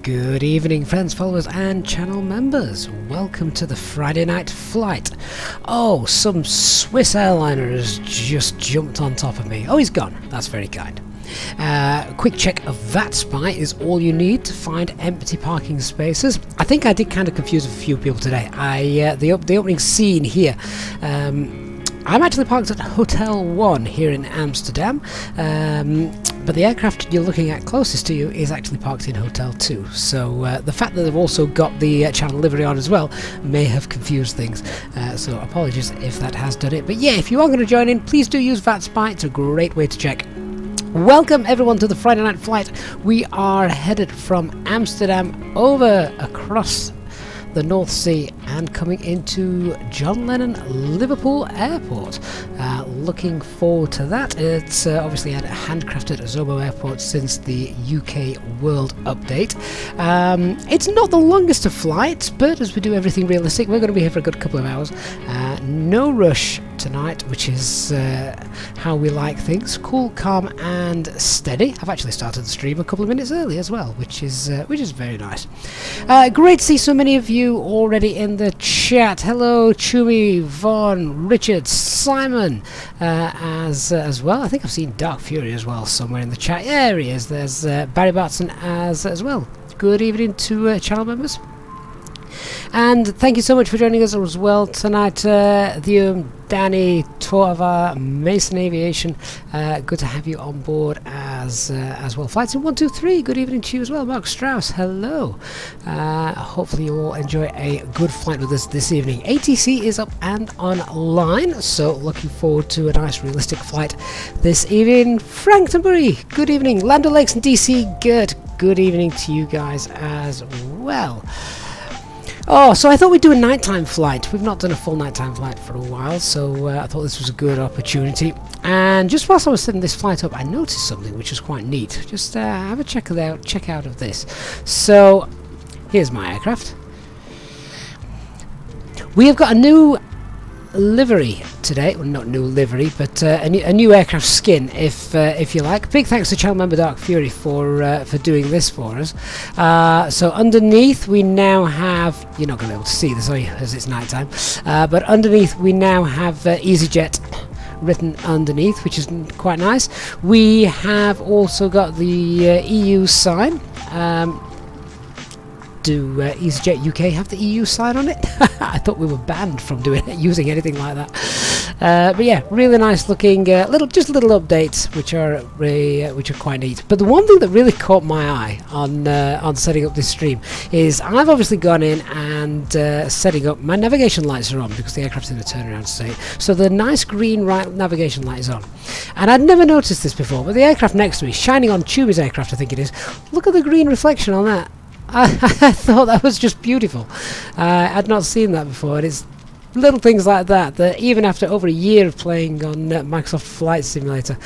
Good evening, friends, followers and channel members. Welcome to the Friday night flight. Oh, some Swiss airliner has just jumped on top of me. Oh, he's gone. That's very kind. Quick check of VATSIM is all you need to find empty parking spaces. I think I did kind of confuse a few people today. The opening scene here. I'm actually parked at Hotel 1 here in Amsterdam, but the aircraft you're looking at closest to you is actually parked in Hotel 2. So the fact that they've also got the channel livery on as well may have confused things. So apologies if that has done it. But yeah, if you are going to join in, please do use VATSIM. It's a great way to check. Welcome everyone to the Friday night flight. We are headed from Amsterdam over across the North Sea and coming into John Lennon Liverpool Airport. Looking forward to that. It's obviously had a handcrafted Zobo Airport since the UK World Update. It's not the longest of flights, but as we do everything realistic, we're going to be here for a good couple of hours. No rush tonight, which is how we like things. Cool, calm and steady. I've actually started the stream a couple of minutes early as well, which is very nice. Great to see so many of you already in the chat. Hello Chumi, Vaughn, Richard, Simon, as well. I think I've seen Dark Fury as well somewhere in the chat. Yeah, there he is. There's Barry Bartson as well. Good evening to channel members. And thank you so much for joining us as well tonight, Danny, Torva, Mason Aviation. Good to have you on board as well. Flights in 123. Good evening to you as well, Mark Strauss. Hello. Hopefully you all enjoy a good flight with us this evening. ATC is up and online, so looking forward to a nice realistic flight this evening. Franktonbury. Good evening. Land O'Lakes and DC. Good evening to you guys as well. Oh, so I thought we'd do a nighttime flight. We've not done a full nighttime flight for a while, so I thought this was a good opportunity. And just whilst I was setting this flight up, I noticed something which was quite neat. Just have a check out of this. So here's my aircraft. We have got a new livery today. Well, not new livery, but a new aircraft skin, if you like. Big thanks to channel member Dark Fury for doing this for us. So underneath we now have, you're not going to be able to see this, are you, as it's night time, but underneath we now have Easyjet written underneath, which is quite nice. We have also got the EU sign. Do EasyJet UK have the EU sign on it? I thought we were banned from using anything like that. But yeah, really nice looking little updates, which are quite neat. But the one thing that really caught my eye on setting up this stream is I've obviously gone in and setting up my navigation lights are on because the aircraft's in a turnaround state. So the nice green right navigation light is on, and I'd never noticed this before. But the aircraft next to me, shining on Tubi's aircraft, I think it is. Look at the green reflection on that. I thought that was just beautiful. I'd not seen that before, and it's little things like that that even after over a year of playing on Microsoft Flight Simulator,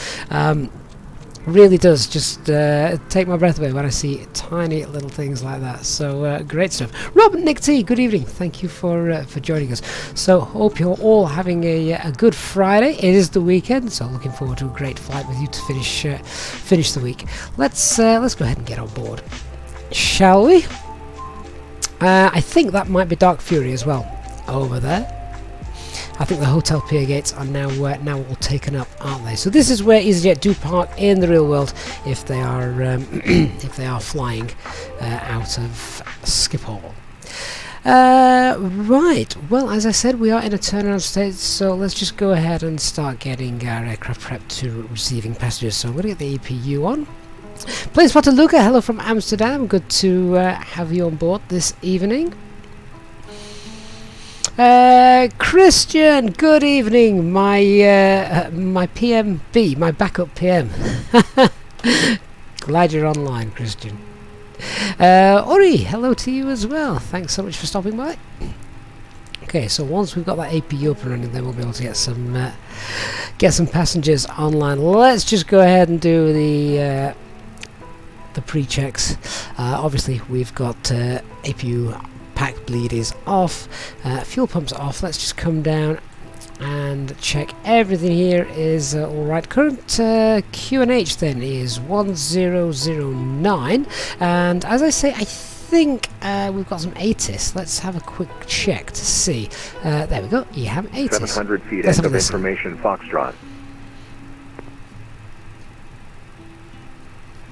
really does just take my breath away when I see tiny little things like that. So great stuff. Rob, Nick T, good evening. Thank you for joining us. So hope you're all having a good Friday. It is the weekend, so looking forward to a great flight with you to finish the week. Let's go ahead and get on board, shall we? I think that might be Dark Fury as well over there. I think the hotel pier gates are now all taken up, aren't they? So this is where EasyJet do park in the real world if they are if they are flying out of Schiphol. Right, well, as I said, we are in a turnaround state, so let's just go ahead and start getting our aircraft prepped to receiving passengers. So I'm going to get the EPU on. Plane spotter Luca, hello from Amsterdam. Good to have you on board this evening. Christian, good evening. My PMB, my backup PM. Glad you're online, Christian. Ori, hello to you as well. Thanks so much for stopping by. Okay, so once we've got that APU up and running, then we'll be able to get some passengers online. Let's just go ahead and do the pre-checks. Obviously we've got APU pack bleed is off, fuel pumps off. Let's just come down and check everything here is alright. Current QNH then is 1009, and as I say, I think we've got some ATIS. Let's have a quick check to see. There we go, you have ATIS. 700 feet end of information Foxtrot.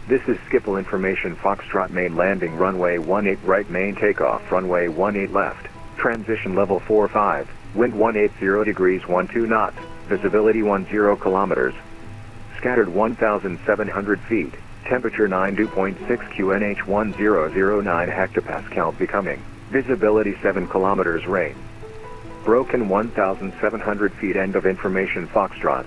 This is Schiphol information Foxtrot main landing runway 18 right main takeoff runway 18 left. Transition level 45, wind 180 degrees 12 knots, visibility 10 kilometers. Scattered 1,700 feet, temperature 92.6 QNH 1009 hectopascal becoming, visibility 7 kilometers rain. Broken 1,700 feet end of information Foxtrot.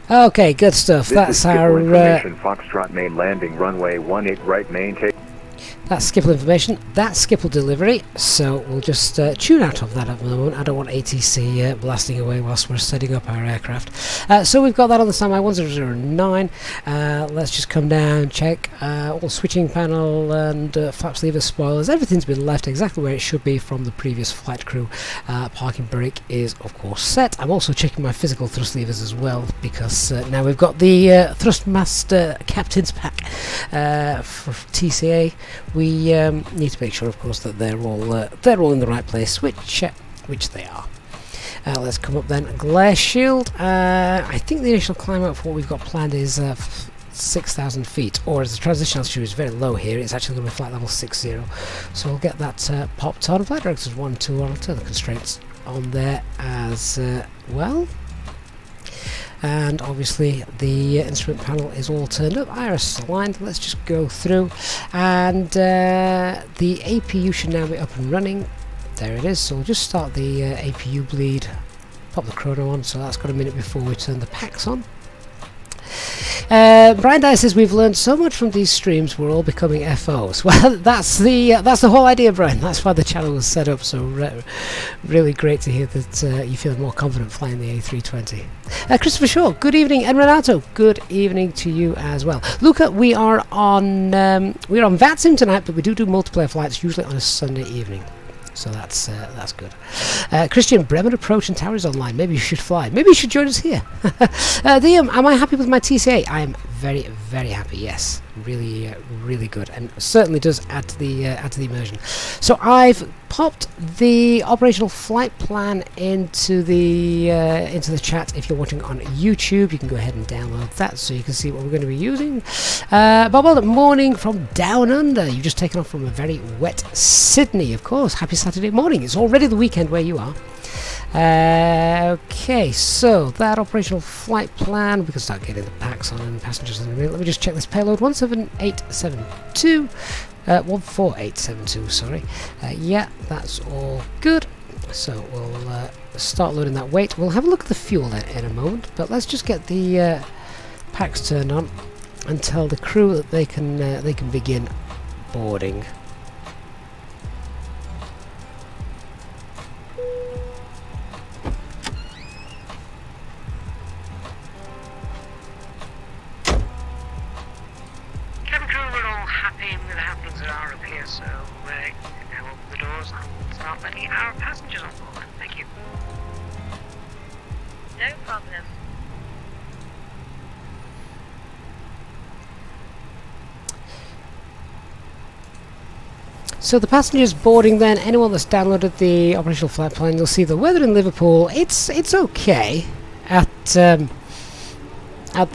Okay, good stuff. That's our information Foxtrot main landing runway 18 right main take. That's Skipple information, that's Skipple delivery, so we'll just tune out of that at the moment. I don't want ATC blasting away whilst we're setting up our aircraft. So we've got that on the standby 1009. Let's just come down, check all switching panel and flaps, levers, spoilers. Everything's been left exactly where it should be from the previous flight crew. Parking brake is of course set. I'm also checking my physical thrust levers as well, because now we've got the Thrustmaster Captain's Pack for TCA. We need to make sure, of course, that they're all in the right place, which they are. Let's come up then. Glare shield. I think the initial climb up for what we've got planned is 6,000 feet, or as the transition altitude is very low here, it's actually going to be flight level 60. So we'll get that popped on. Flight directors 1, 2, I'll turn the constraints on there as well. And obviously the instrument panel is all turned up, iris aligned. Let's just go through, and the APU should now be up and running. There it is. So we'll just start the APU bleed, pop the chrono on, so that's got a minute before we turn the packs on. Brian Dyer says we've learned so much from these streams, we're all becoming FOs. Well, that's the whole idea, Brian. That's why the channel was set up. So really great to hear that you feel more confident flying the A320. Christopher Shaw, good evening, and Renato, good evening to you as well. Luca, we are on VATSIM tonight, but we do multiplayer flights usually on a Sunday evening. So that's good. Christian, Bremen approach and tower is online. Maybe you should fly. Maybe you should join us here. Liam, am I happy with my TCA? I am very, very happy. Yes, really, really good, and certainly does add to the immersion. So I've popped the operational flight plan into the chat. If you're watching on YouTube, you can go ahead and download that so you can see what we're going to be using. Bob Wilder, morning from down under. You've just taken off from a very wet Sydney, of course. Happy Saturday morning. It's already the weekend where you are. Okay, so that operational flight plan, we can start getting the packs on and passengers in a minute. Let me just check this payload. 17872, 14872, sorry. Yeah, that's all good. So we'll start loading that weight. We'll have a look at the fuel in a moment, but let's just get the packs turned on and tell the crew that they can begin boarding. So the passengers boarding then, anyone that's downloaded the operational flight plan, you'll see the weather in Liverpool, it's okay at the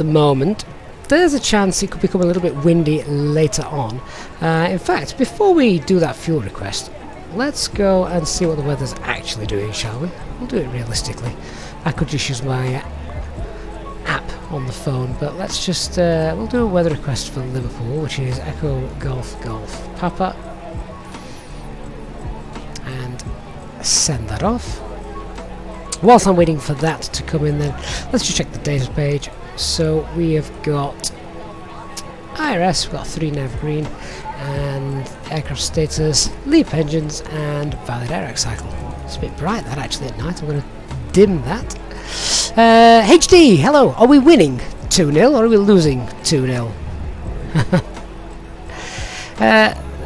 moment. There's a chance it could become a little bit windy later on. In fact, before we do that fuel request, let's go and see what the weather's actually doing, shall we? We'll do it realistically. I could just use my app on the phone, but let's just, we'll do a weather request for Liverpool, which is Echo Golf Golf Papa. Send that off. Whilst I'm waiting for that to come in, then let's just check the data page. So we have got IRS, we've got 3 nav green, and aircraft status, LEAP engines, and valid air cycle. It's a bit bright that actually at night. I'm going to dim that. HD, hello. Are we winning 2-0 or are we losing 2-0?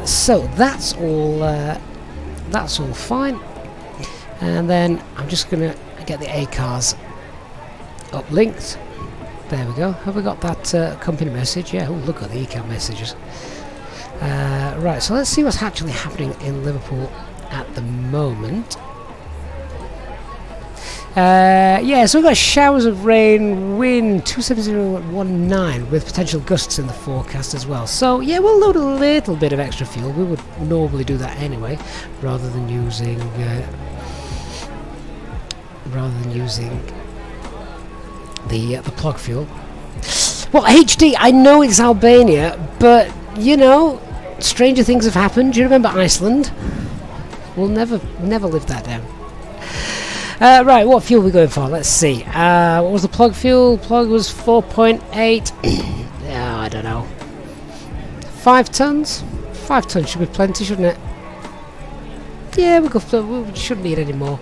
So that's all fine. And then I'm just going to get the A-cars uplinked. There we go. Have we got that company message? Yeah, oh, look at the ECAM messages. Right, so let's see what's actually happening in Liverpool at the moment. Yeah, so we've got showers of rain, wind 270.19 with potential gusts in the forecast as well. So yeah, we'll load a little bit of extra fuel. We would normally do that anyway, rather than using the plug fuel. Well, HD, I know it's Albania, but you know, stranger things have happened. Do you remember Iceland? We'll never live that down. Right, what fuel are we going for? Let's see. What was the plug fuel? Plug was 4.8. I don't know. 5 tons? 5 tons should be plenty, shouldn't it? Yeah, we shouldn't need any more.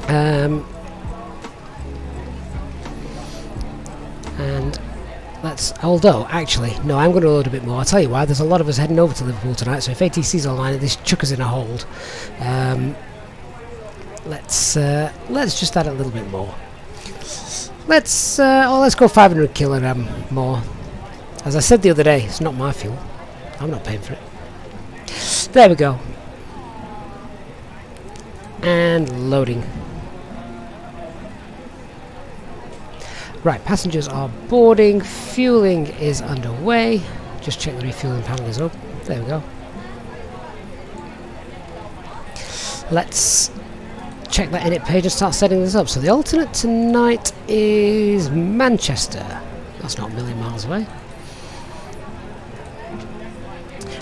And let's, although actually no, I'm going to load a bit more. I'll tell you why. There's a lot of us heading over to Liverpool tonight, so if ATC's online, this chuck us in a hold. Let's just add a little bit more. Let's go 500 kilogram more. As I said the other day, it's not my fuel. I'm not paying for it. There we go. And loading. Right, passengers are boarding. Fueling is underway. Just check the refueling panel is up. There we go. Let's check that init page and start setting this up. So the alternate tonight is Manchester. That's not a million miles away.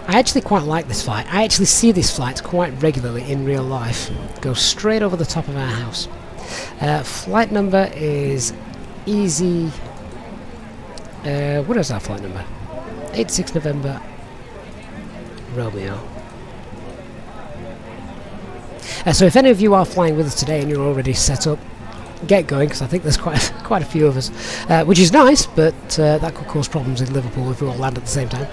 I actually quite like this flight. I actually see this flight quite regularly in real life. Goes straight over the top of our house. Flight number is Easy. What is our flight number? 86 November Romeo. So if any of you are flying with us today and you're already set up, get going, because I think there's quite a few of us, which is nice, but that could cause problems in Liverpool if we all land at the same time.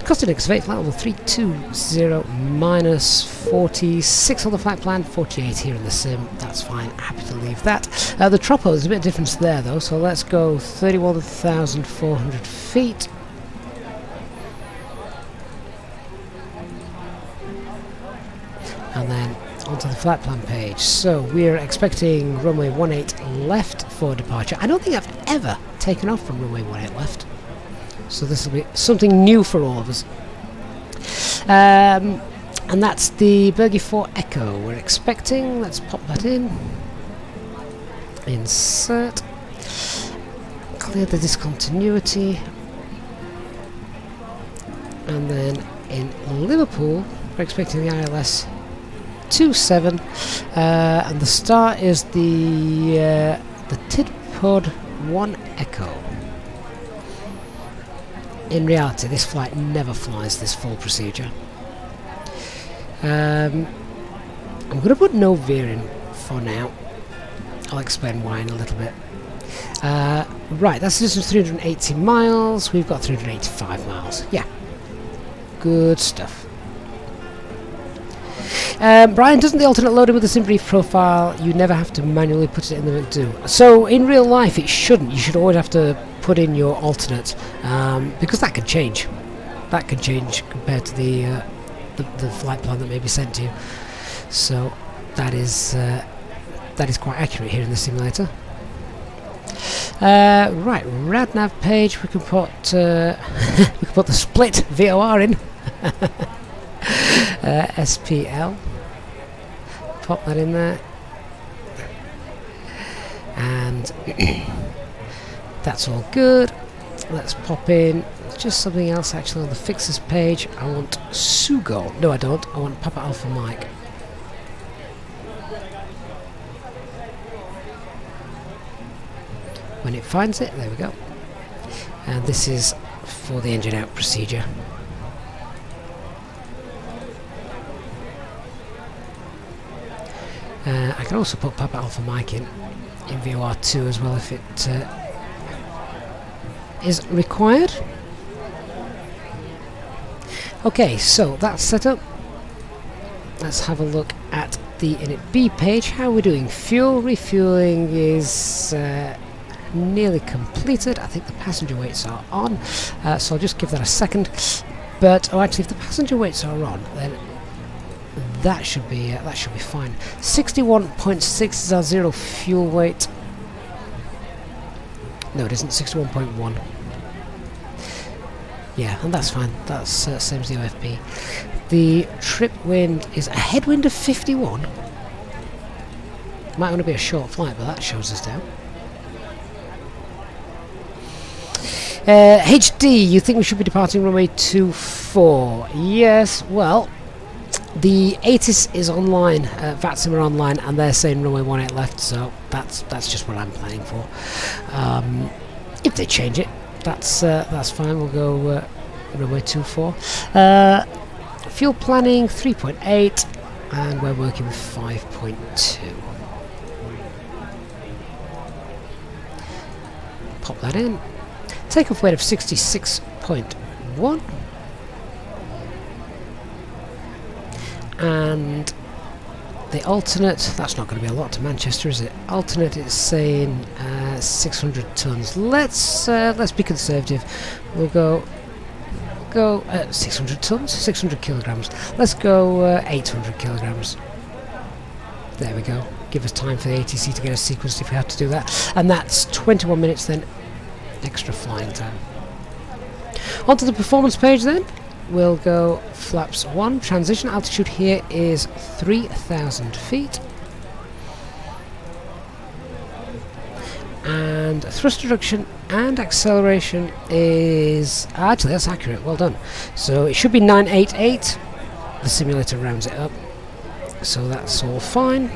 Costing flight level 320 minus 46 on the flight plan, 48 here in the sim. That's fine, happy to leave that. The tropo, there's a bit of difference there though, so let's go 31,400 feet. And then onto the flight plan page. So we're expecting runway 18 left for departure. I don't think I've ever taken off from runway 18 left, so this will be something new for all of us. And that's the Bergie 4 Echo we're expecting. Let's pop that in. Insert. Clear the discontinuity. And then in Liverpool we're expecting the ILS 27, and the star is the Tidpod 1 Echo. In reality, this flight never flies this full procedure. I'm going to put no veering for now. I'll explain why in a little bit. Right, that's just 380 miles. We've got 385 miles. Yeah, good stuff. Brian, doesn't the alternate loading with the sim brief profile, you never have to manually put it in the do? So in real life it shouldn't. You should always have to put in your alternate, because that can change. That can change compared to the flight plan that may be sent to you. So that is quite accurate here in the simulator. Right, RadNav page, we can put we can put the split VOR in. SPL, pop that in there, and that's all good. Let's pop in just something else actually on the fixes page. I want Sugo. No, I don't. I want Papa Alpha Mike. When it finds it, there we go. And this is for the engine out procedure. I can also put Papa Alpha Mike in VOR2 as well if it is required. Okay, so that's set up. Let's have a look at the init B page. How are we doing? Fuel refueling is nearly completed. I think the passenger weights are on, so I'll just give that a second. But actually, if the passenger weights are on, then that should be fine. 61.6 is our zero fuel weight. No, it isn't. 61.1. Yeah, and that's fine. That's same as the OFP. The trip wind is a headwind of 51. Might want to be a short flight, but that shows us down. HD, you think we should be departing runway 24? Yes, well, the ATIS is online, VATSIM are online, and they're saying runway 18 left, so that's just what I'm planning for. If they change it, that's fine. We'll go runway 24. Fuel planning 3.8, and we're working with 5.2. Pop that in. Takeoff weight of 66.1. And the alternate, that's not going to be a lot to Manchester, is it? Alternate is saying 600 tons. Let's be conservative. We'll go 600 tons, 600 kilograms. Let's go 800 kilograms. There we go. Give us time for the ATC to get us sequenced if we have to do that. And that's 21 minutes then, extra flying time. Onto the performance page then. We'll go flaps 1. Transition altitude here is 3,000 feet. And thrust reduction and acceleration is... actually, that's accurate. Well done. So it should be 988. The simulator rounds it up. So that's all fine.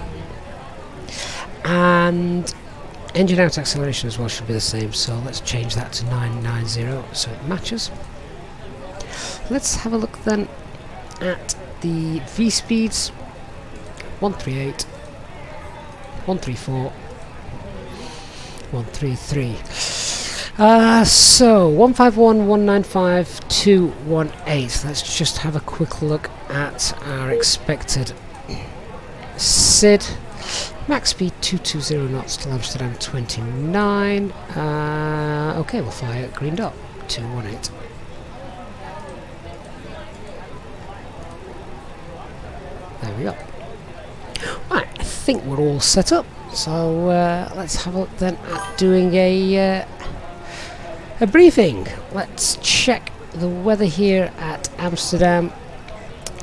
And engine out acceleration as well should be the same. So let's change that to 990 so it matches. Let's have a look then at the V speeds. 138, 134, 133. So 151, 195, 218. Let's just have a quick look at our expected SID. Max speed 220 knots till Amsterdam 29. Okay, we'll fly at green dot 218. There we go. Right, I think we're all set up. So let's have a look then at doing a briefing. Let's check the weather here at Amsterdam.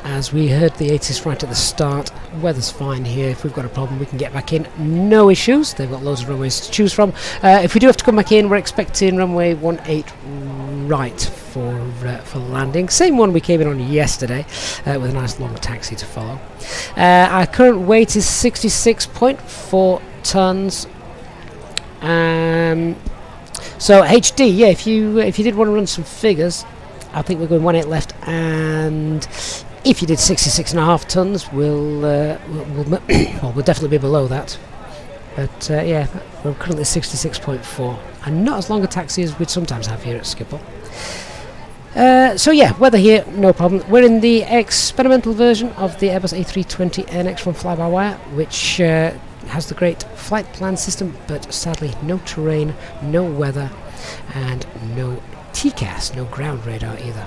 As we heard the ATIS right at the start, weather's fine here. If we've got a problem, we can get back in. No issues. They've got loads of runways to choose from. If we do have to come back in, we're expecting runway 18 right for landing. Same one we came in on yesterday, with a nice long taxi to follow. Our current weight is 66.4 tons. So HD, yeah. If you did want to run some figures, I think we're going 18 left, and if you did 66.5 tons, we'll definitely be below that. But yeah, we're currently 66.4, and not as long a taxi as we'd sometimes have here at Schiphol. So yeah, weather here, no problem. We're in the experimental version of the Airbus A320NX from FlyByWire, which has the great flight plan system, but sadly no terrain, no weather, and no TCAS, no ground radar either.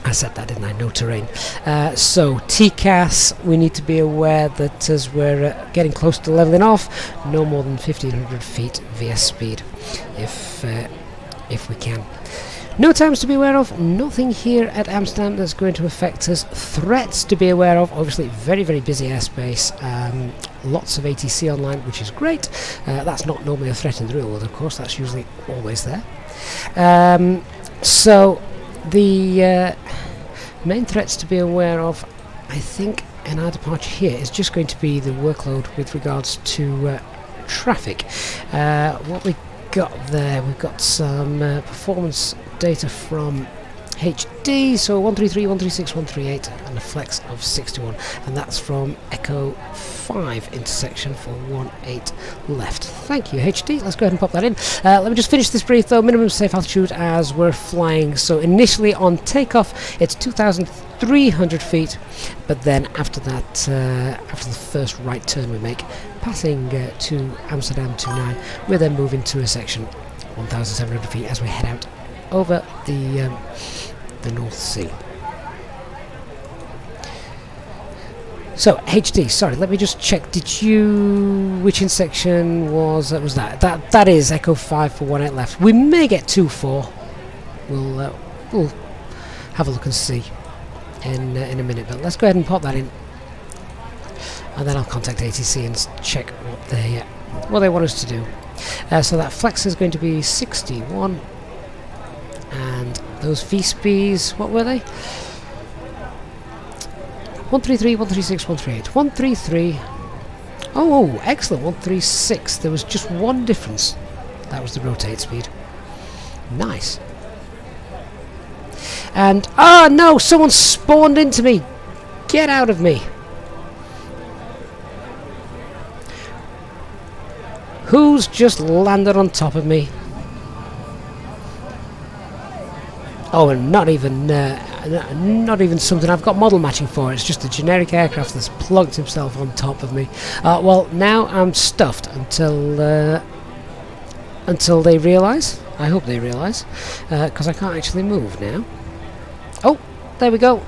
I said that, didn't I? No terrain. So TCAS, we need to be aware that as we're getting close to levelling off, no more than 1,500 feet VS speed, if we can. No times to be aware of, nothing here at Amsterdam that's going to affect us. Threats to be aware of, obviously very, very busy airspace, lots of ATC online, which is great. That's not normally a threat in the real world, of course, that's usually always there. So the main threats to be aware of, I think, in our departure here is just going to be the workload with regards to traffic. What we got there, we've got some performance data from HD, so 133, 136, 138, and a flex of 61, and that's from Echo 5 intersection for 18 left. Thank you, HD. Let's go ahead and pop that in. Let me just finish this brief though. Minimum safe altitude as we're flying. So initially on takeoff, it's 2,300 feet, but then after that, after the first right turn we make, passing to Amsterdam 29, we're then moving to a section 1,700 feet as we head out over the North Sea. So HD, sorry, let me just check. Which intersection was that? That is Echo 5 for 18 left. We may get 24. We'll have a look and see in a minute. But let's go ahead and pop that in, and then I'll contact ATC and check what they want us to do. So that flex is going to be 61. And those VSPs, what were they? 133, 136, 138. 133. Oh, excellent. 136. There was just one difference. That was the rotate speed. Nice. And ah no, someone spawned into me. Get out of me. Who's just landed on top of me? Oh, and not even something I've got model matching for. It's just a generic aircraft that's plunked himself on top of me. Well, now I'm stuffed until they realise. I hope they realise, because I can't actually move now. Oh, there we go.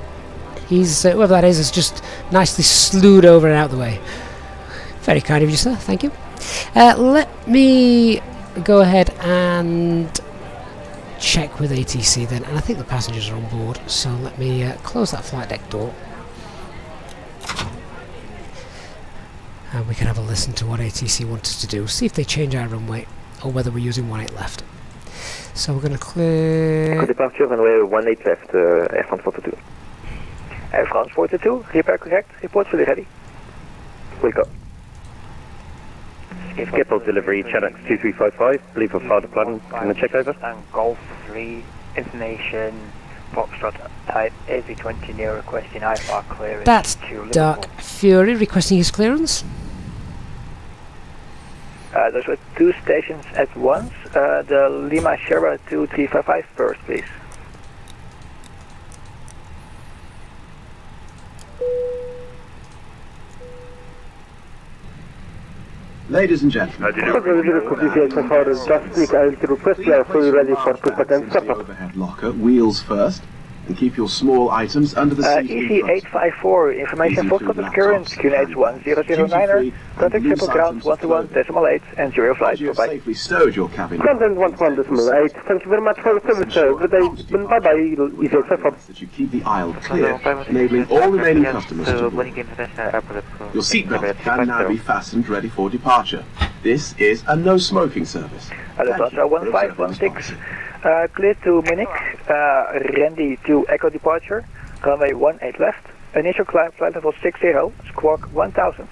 He's whoever that is just nicely slewed over and out of the way. Very kind of you, sir. Thank you. Let me go ahead and check with ATC then, and I think the passengers are on board, so let me close that flight deck door and we can have a listen to what ATC want us to do, see if they change our runway or whether we're using 18 left. So we're going to clear... Departure runway 18 left, Air France 42. Air France 42, repair correct, report fully ready. We'll go. Skipper delivery, Channel 2355, believe I've filed a plan, can I check over? And Golf 3, information, Foxtrot type A320 near requesting IFR clearance. That's to Liverpool. Dark Fury requesting his clearance. Those were two stations at once, the Lima Sierra 2355 first, please. Ladies and gentlemen, the overhead locker, wheels first, and keep your small items under the seat. Easy854, information Foxtrot current, QNH1009er, contact triple ground 121.8, and your flight, bye-bye. Safely stowed your cabin. Content 11.8, thank you very much for the service, sir. Good day, bye-bye, Easyjet. That you keep the aisle clear, enabling all remaining customers to board. Your seatbelt can now be fastened ready for departure. This is a no-smoking service. Aerosoft 1516, clear to Munich, Randy to Echo departure, runway 18 left, initial climb flight level 60, squawk 1000.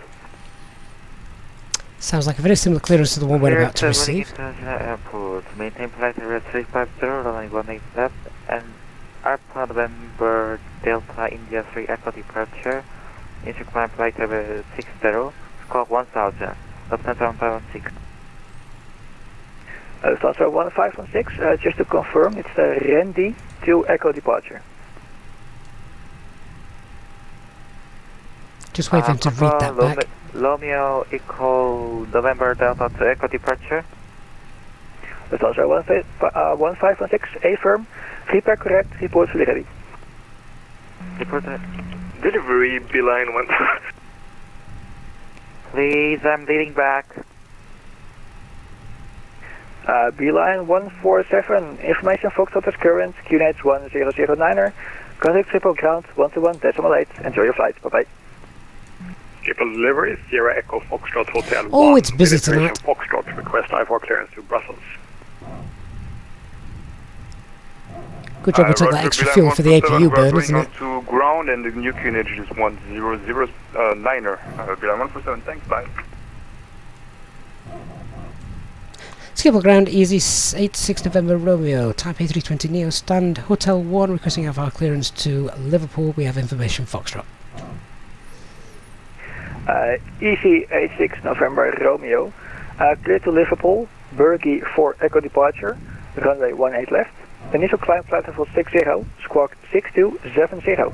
Sounds like a very similar clearance to the one we're about to receive. Airport. Maintain flight level 350, runway 18 left, and Alpha November Delta India 3 Echo departure, initial climb flight level 60, squawk 1000. Lufthansa 1516. Lufthansa 1516, just to confirm, it's Randy to Echo departure. Just wait for him to read that back. Romeo Echo November Delta to Echo departure. Lufthansa 1516, A firm, repair correct, report fully ready. Report that. Delivery, beeline 1. Please, I'm leading back. Beeline 147, information Foxtrot is current, QNH1009er, contact triple ground 121.8, enjoy your flight, bye-bye. Triple delivery, Sierra Echo Foxtrot Hotel 1. Oh, it's busy tonight. Foxtrot, request IFR clearance to Brussels. Good job we took that extra fuel for the APU burn, isn't it? To ground and the new QNH is 1009er. Beeline 147, thanks, bye. Skipper ground, easy 86 November Romeo, type A320 Neo, stand Hotel 1, requesting IFR clearance to Liverpool. We have information Foxtrot. Easy 86 November Romeo, clear to Liverpool, Bergie for Echo departure, runway 18 left, initial climb flight level 60, squawk 6270.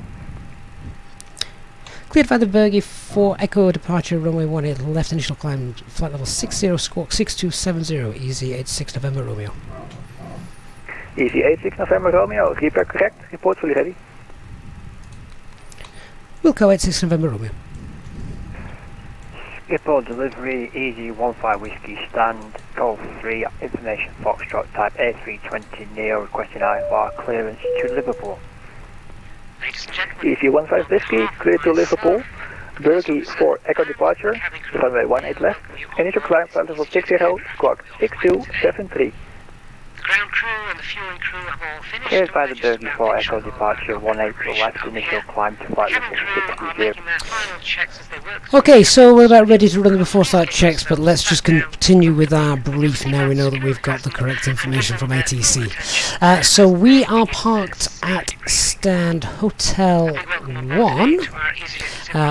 Cleared by the Bergie for Echo departure, runway 18 left, initial climb flight level 60, squawk 6270, easy 86 November Romeo. Easy 86 November Romeo, repair correct, report fully ready. Wilco 86 November Romeo. Skipper delivery, Easy 15 Whiskey stand, Golf 3, information Foxtrot type A320 Neo requesting IFR clearance to Liverpool. Easy 15 Whiskey, clear to Liverpool, Bergie for Echo departure, runway 18 left, initial climb flight level 60, squawk 6273. ground crew and the fueling crew have all finished. Cleared by the Bergen for Echo departure 18 left, initial climb to flight Cabin level crew are 60. making their final checks as they work. Okay, so we're about ready to run the before start checks, but let's just continue with our brief now we know that we've got the correct information from ATC. So we are parked at stand Hotel 1.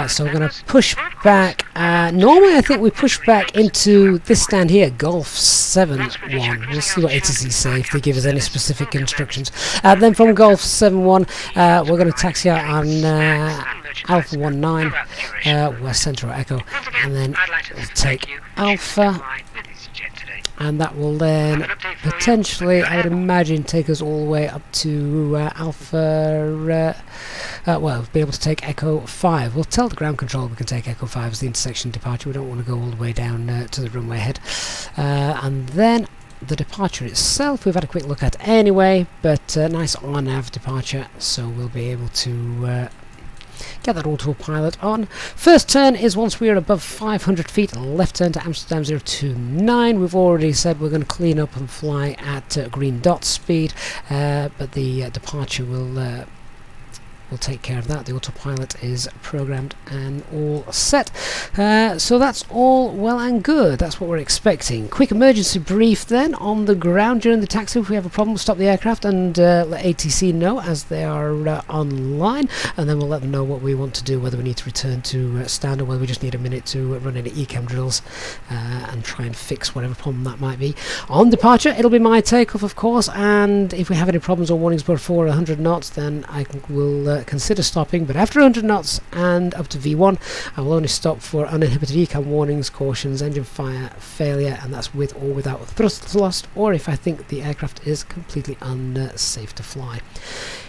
So we're going to push back. Normally I think we push back into this stand here, Golf 7-1. We'll see what ATC say if they give us any specific instructions. Then from Golf 7-1 we're going to taxi out on Alpha 19, West Central Echo, and then we'll take Alpha, and that will then potentially, I would imagine, take us all the way up to Alpha, well, be able to take Echo 5. We'll tell the ground control we can take Echo 5 as the intersection departure. We don't want to go all the way down to the runway head. And then the departure itself we've had a quick look at anyway, but nice on-nav departure, so we'll be able to get that autopilot on. First turn is once we are above 500 feet, left turn to Amsterdam 029. We've already said we're going to clean up and fly at green dot speed, but the departure will take care of that. The autopilot is programmed and all set. So that's all well and good. That's what we're expecting. Quick emergency brief then on the ground during the taxi. If we have a problem, we'll stop the aircraft and let ATC know as they are online, and then we'll let them know what we want to do, whether we need to return to stand or whether we just need a minute to run any ECAM drills and try and fix whatever problem that might be. On departure, it'll be my takeoff, of course, and if we have any problems or warnings before 100 knots, then I will consider stopping, but after 100 knots and up to V1 I will only stop for uninhibited ECAM warnings, cautions, engine fire, failure, and that's with or without thrust lost, or if I think the aircraft is completely unsafe to fly.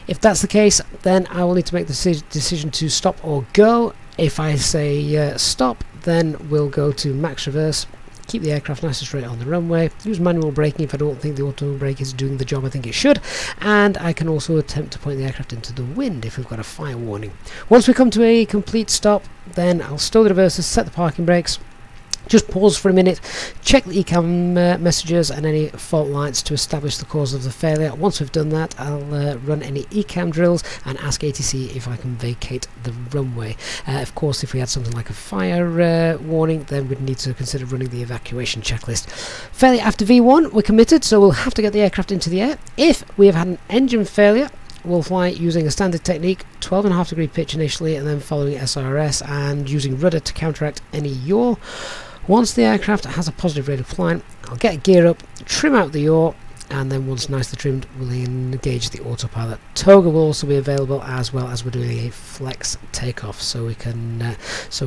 If that's the case, then I will need to make the decision to stop or go. If I say stop, then we'll go to max reverse, keep the aircraft nice and straight on the runway, use manual braking if I don't think the auto brake is doing the job I think it should, and I can also attempt to point the aircraft into the wind if we've got a fire warning. Once we come to a complete stop, then I'll stow the reversers, set the parking brakes, just pause for a minute, check the ECAM messages and any fault lights to establish the cause of the failure. Once we've done that, I'll run any ECAM drills and ask ATC if I can vacate the runway. Of course, if we had something like a fire warning, then we'd need to consider running the evacuation checklist. Failure after V1, we're committed, so we'll have to get the aircraft into the air. If we have had an engine failure, we'll fly using a standard technique, 12.5 degree pitch initially, and then following SRS and using rudder to counteract any yaw. Once the aircraft has a positive rate of climb, I'll get a gear up, trim out the yaw, and then once nicely trimmed, we'll engage the autopilot. Toga will also be available as well as we're doing a flex takeoff, so we can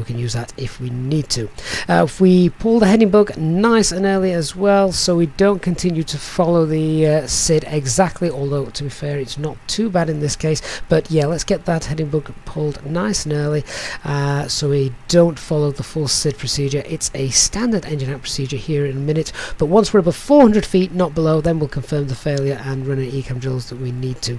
use that if we need to. If we pull the heading bug nice and early as well, so we don't continue to follow the SID exactly, although to be fair it's not too bad in this case, but yeah, let's get that heading bug pulled nice and early so we don't follow the full SID procedure. It's a standard engine out procedure here in a minute, but once we're above 400 feet, not below, then we'll confirm the failure and run any ECAM drills that we need to.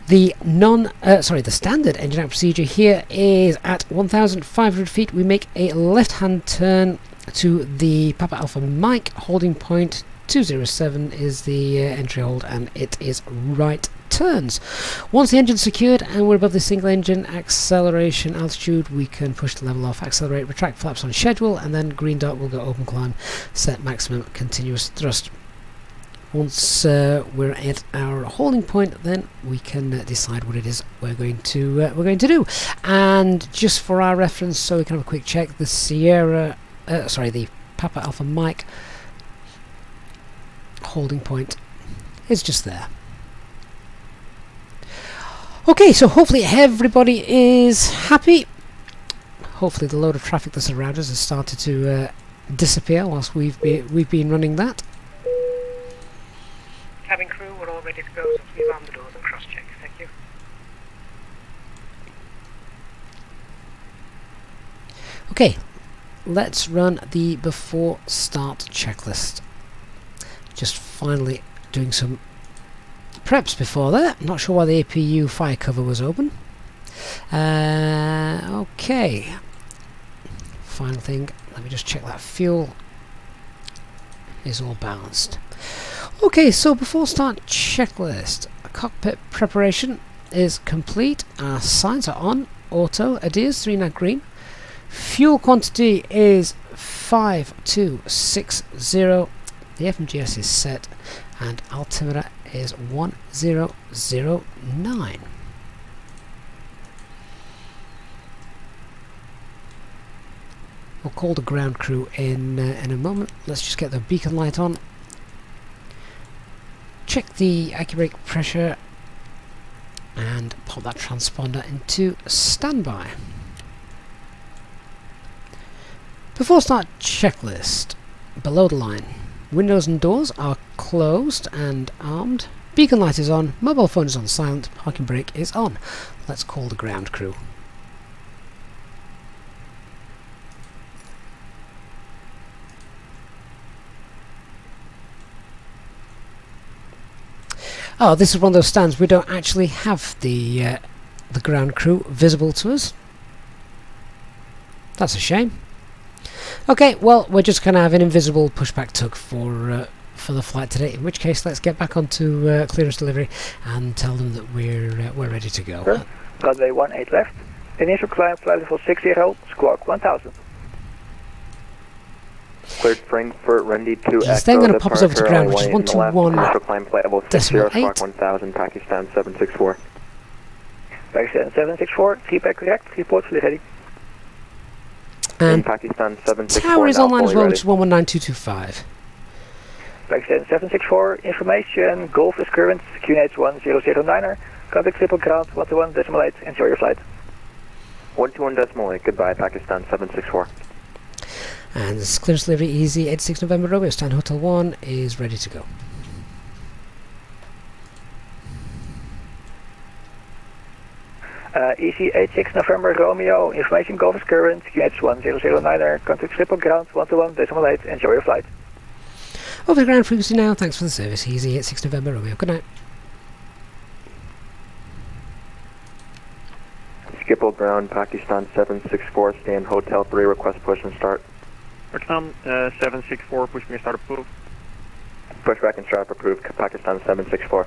The the standard engine out procedure here is at 1,500 feet. We make a left-hand turn to the Papa Alpha Mike holding point. 207 is the entry hold, and it is right turns. Once the engine's secured and we're above the single engine acceleration altitude, we can push the level off, accelerate, retract flaps on schedule, and then green dot will go open climb, set maximum continuous thrust. Once we're at our holding point, then we can decide what it is we're going to do. And just for our reference, so we can have a quick check, the the Papa Alpha Mike holding point is just there. Okay, so hopefully everybody is happy. Hopefully the load of traffic that's around us has started to disappear whilst we've been running that. Cabin crew, we're all ready to go, so please arm the doors and cross-check. Thank you. Okay, let's run the before start checklist. Just finally doing some preps before that. Not sure why the APU fire cover was open. Okay. Final thing, let me just check that fuel is all balanced. Okay, so before start checklist, cockpit preparation is complete, our signs are on, auto, adheres 3 green, fuel quantity is 5260, the FMGS is set, and altimeter is 1009. We'll call the ground crew in a moment. Let's just get the beacon light on. Check the AccuBrake pressure and pop that transponder into standby. Before start checklist, below the line, windows and doors are closed and armed, beacon light is on, mobile phone is on silent, parking brake is on. Let's call the ground crew. Oh, this is one of those stands we don't actually have the ground crew visible to us. That's a shame. Okay, well, we're just going to have an invisible pushback tug for the flight today. In which case, let's get back onto clearance delivery and tell them that we're ready to go. Sure. Runway 18 left. Initial climb flight level 60, squawk 1000. Cleared Frankfurt, Rendy 2 He's then going to pop us over to ground, which is 121 Initial climb flight level 60, decimal squawk 8. 1000, Pakistan 764. Pakistan 764, feedback correct, report fully ready. And Pakistan 764, tower is online as well, ready. which is 119225. Pakistan 764, information, Golf is current, QNH 1009er, contact triple ground 121.8, enjoy your flight. 121.8, goodbye, Pakistan 764. And this is clearance delivery easy, 86 November Romeo, stand Hotel 1 is ready to go. Easy 86 November Romeo, information Golf is current, QNH 1009er, contact triple ground 121.8, enjoy your flight. Over the ground frequency now, thanks for the service, easy 86 November Romeo, good night. Schiphol ground, Pakistan 764, stand Hotel 3, request push and start. Pakistan 764, push me and start approved. Pushback and start approved, Pakistan 764.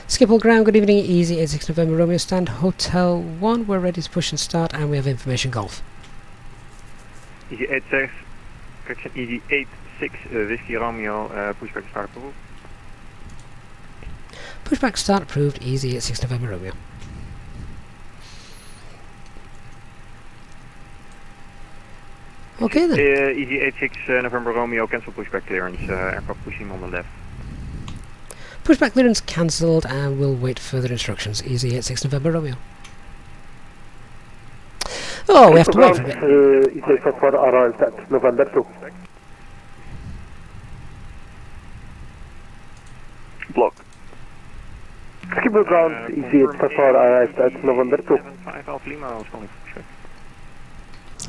Schiphol ground, good evening, easy 86 November Romeo, stand Hotel 1, we're ready to push and start, and we have information Golf. Easy 86, correction, easy 86, Whiskey Romeo, pushback and start approved. Pushback start approved, easy 86 November Romeo. Okay then. Easy 86 November Romeo, cancel pushback clearance, aircraft pushing on the left. Pushback clearance cancelled and we'll wait further instructions. Easy 86 November Romeo. Oh, we have to wait for a bit. Arrived at November 2. Block. Schiphol ground, easy 84 arrived at November 2. 5 Alpha Lima, I was calling for pushback.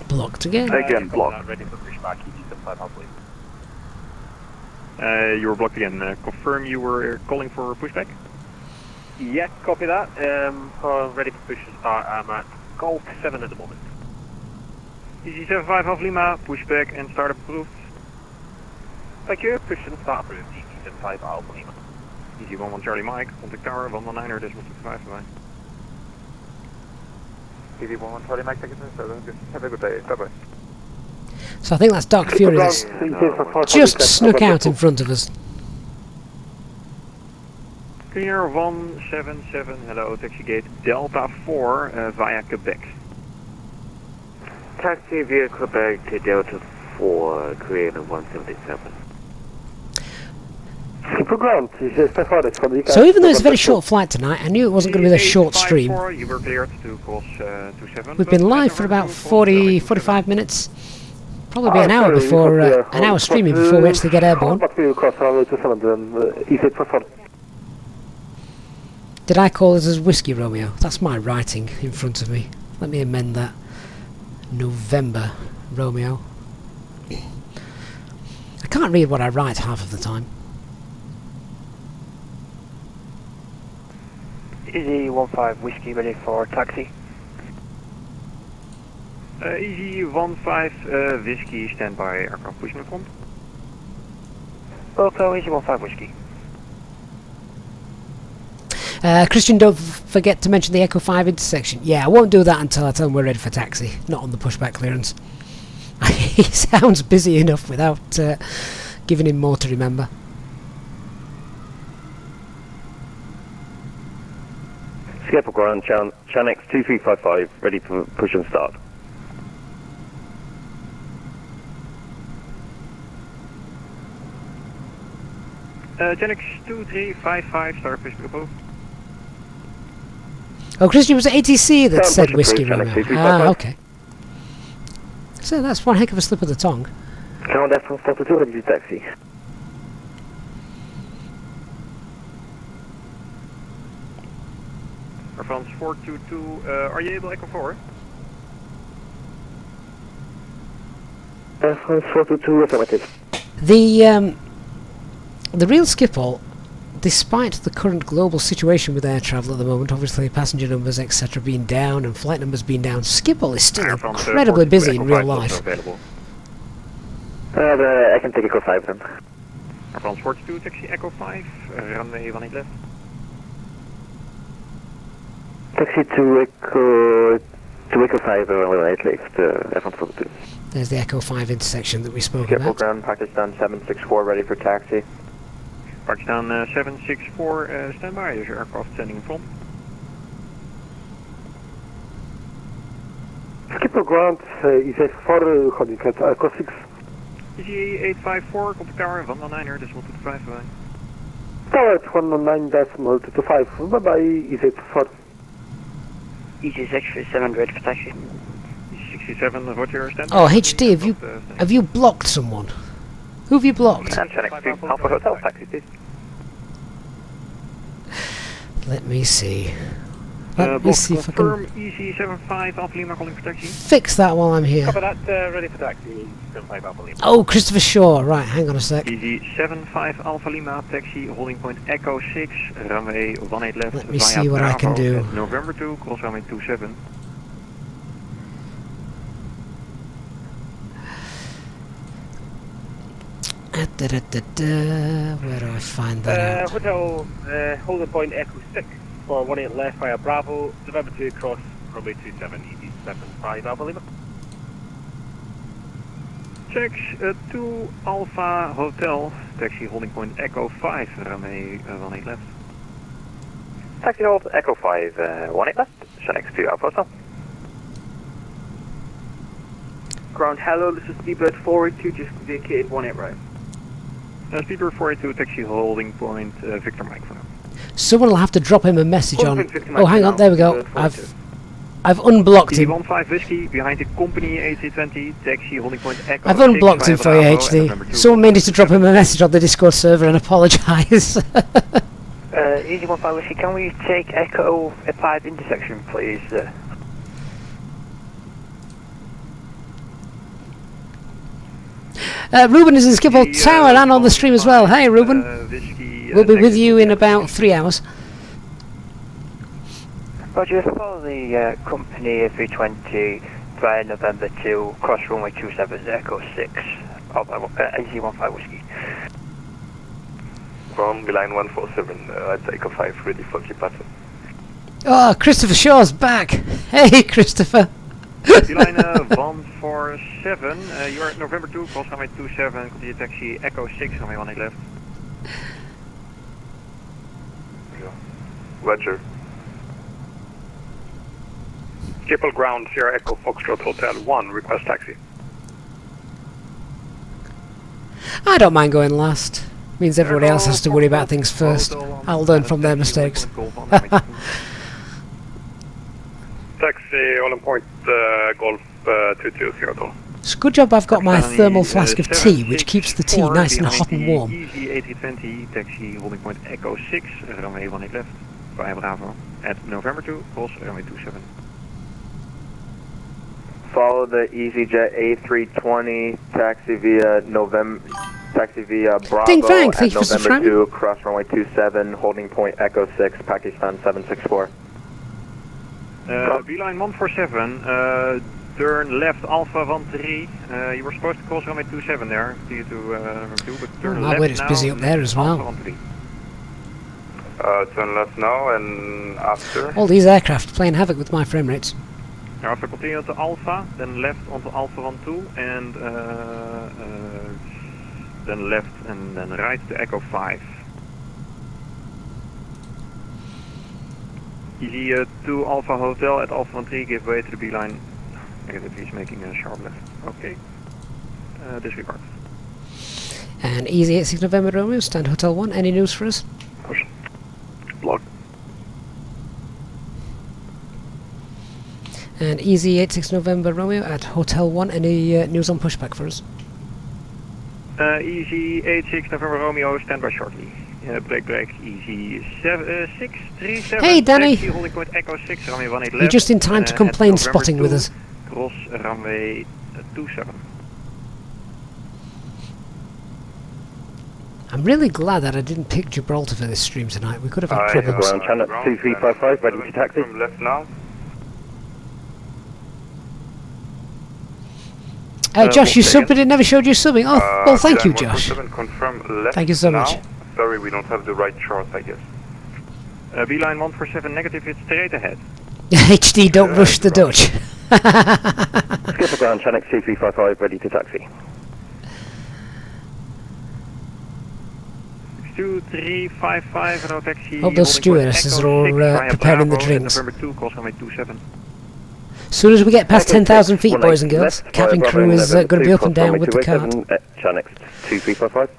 Blocked again. Again, blocked. Ready for pushback, easy 5 Alpha Lima. You were blocked again. Confirm you were calling for pushback? Yeah, copy that. Ready for push and start. I'm at Golf 7 at the moment. Easy 75 Alpha Lima, pushback and start approved. Thank you. Push and start approved. Easy 75 Alpha Lima. Easy 11 Charlie Mike, contact tower 119er, decimal 65 bye. Easy 11 Charlie Mike, take it so have a good day, bye bye. So I think that's Dark Fury that's just snuck out in front of us. Clear 177, hello, taxi gate Delta 4 via Quebec. Taxi via Quebec to Delta 4, clear 177. So even though it's a very short flight tonight, I knew it wasn't going to be a short stream. You were cleared to cross 27. We've been live for about 45 minutes. Probably be an hour before, an hour streaming before we actually get airborne. Did I call this as Whiskey Romeo? That's my writing in front of me. Let me amend that. November Romeo. I can't read what I write half of the time. Easy 15 Whiskey ready for taxi. Easy 15 Whiskey, standby aircraft pushing in front. Loco, Easy 15 Whiskey. Christian, don't forget to mention the Echo 5 intersection. Yeah, I won't do that until I tell him we're ready for taxi, not on the pushback clearance. He sounds busy enough without giving him more to remember. Skipper ground, Chanex 2355, ready for push and start. Genex 2355, Starfish Bravo. Oh, Christian, was it ATC that said Whiskey approved, Romeo? Chanex 2355. Ah, okay. So that's one heck of a slip of the tongue. Count that from start to 2, ready to taxi. France 422, are you able Echo 4? France 422, affirmative. The real Schiphol, despite the current global situation with air travel at the moment, obviously passenger numbers etc. being down and flight numbers being down, Schiphol is still incredibly busy in real life. I can take Echo 5 then. France 42, taxi Echo 5, runway 18 left. Taxi to Echo 5, runway 8 left, France 42. There's the Echo 5 intersection that we spoke Schiphol about. ground, Pakistan 764, ready for taxi. Pakistan 764, standby, there's your aircraft standing in front. Schiphol ground, Easyjet 4, holding at Echo 6. Easy 854, contact tower 119er, decimal 225, bye. Tower 119 decimal 225, bye bye, Easyjet 4. Easy 637, ready for taxi. Easy 67, roger, standby. Oh, HD, have you blocked someone? Who have you blocked? And Chanex 2, Alpha Hotel, taxi please. Let me see. Let me see if I can Easy 75, Alpha Lima calling for taxi. fix that while I'm here. Copy that, ready for taxi, 75 Alpha Lima. Oh, Christopher Shaw. Right, hang on a sec. Easy 75 Alpha Lima, taxi, holding point Echo 6, runway 18 left. Let me via see what I can Bravo do. at November 2, cross runway 27. Where do I find that out? Hotel, holding point Echo 6 for 18 left via Bravo, November 2 cross runway 27, Easy 75 Alpha Lima. Checks 2 Alpha Hotel, taxi holding point Echo 5, runway 18 left. Taxi hold, Echo 5, 18 left, Chanex 2 Alpha Hotel. Ground, hello, this is Speedbird 482, just vacated 18 right. Speedbird 482, taxi holding point Victor Mike for now. Someone will have to drop him a message on. Victor Mike Oh, hang for on, now, there we go. Speedbird 482. I've unblocked him. 15 Whiskey, behind the company A320, taxi holding point Echo I've 6 unblocked him via for you, Bravo at HD. November 2. Someone may need to drop him a message on the Discord server and apologise. Easy 15 Whiskey, can we take Echo 5 intersection, please? Ruben is in Schiphol Tower and on the stream as well. Hey, Ruben. We'll be with you in about 3 hours. Roger, follow the company A320 via November 2, cross runway 27, Echo 6, Easy 15 Whiskey. Ground, Beeline 147, at Echo 5, ready for departure. Oh, Christopher Shaw's back. Hey, Christopher. Beeline 147, you are at November 2, cross runway 27, continue taxi Echo 6, runway 18 left. Roger. Schiphol ground, Sierra Echo Foxtrot Hotel 1, request taxi. I don't mind going last. Means everybody else has to worry about things first. I'll learn from their mistakes. Taxi, all point Golf 220. It's a good job I've got my thermal flask of tea, which keeps the tea nice and hot and warm. Easy A320, taxi holding point Echo 6, runway 18 left, via Bravo, at November 2, cross runway 27. Follow the Easyjet A320, taxi via Bravo Ding Fang, at thank you for November subscribing. 2, cross runway 27, holding point Echo 6, Pakistan 764. Beeline 147, turn left Alpha 13. You were supposed to cross runway 27 there, continue to runway 2, but turn left wait, it's now. busy up there as well. Alpha 13. Turn left now and after. All these aircraft playing havoc with my frame rates. Now after continue to Alpha, then left onto Alpha 12 and then left and then right to Echo 5. Easy 2 Alpha Hotel at Alpha 13, give way to the beeline. Negative, he's making a sharp left. Okay. Disregard. And Easy 86 November Romeo, stand Hotel 1, any news for us? Push. Block. And Easy 86 November Romeo at Hotel 1, any news on pushback for us? Easy 86 November Romeo, stand by shortly. Break, Easy 637. Hey Danny! Taxi, holding point Echo 6, runway 18 left. You're just in time to complain November spotting 2, with us. Cross runway 27. I'm really glad that I didn't pick Gibraltar for this stream tonight. We could have had problems. Ground channel 2355, ready to taxi. From left now. Josh, you subbed but it never showed you subbing. Oh, well thank you Josh. Confirm left Thank you so much. now. Sorry, we don't have the right chart, I guess. Beeline 147 negative, it's straight ahead. HD, don't rush the Dutch. Skipper ground channel 2355, ready to taxi. 2355, no taxi. Hope those stewardesses are all preparing the drinks. November 2, cross runway 27. As soon as we get past 10,000 feet, boys and girls, cabin crew is going to be up and down with the cart. Channel 2355.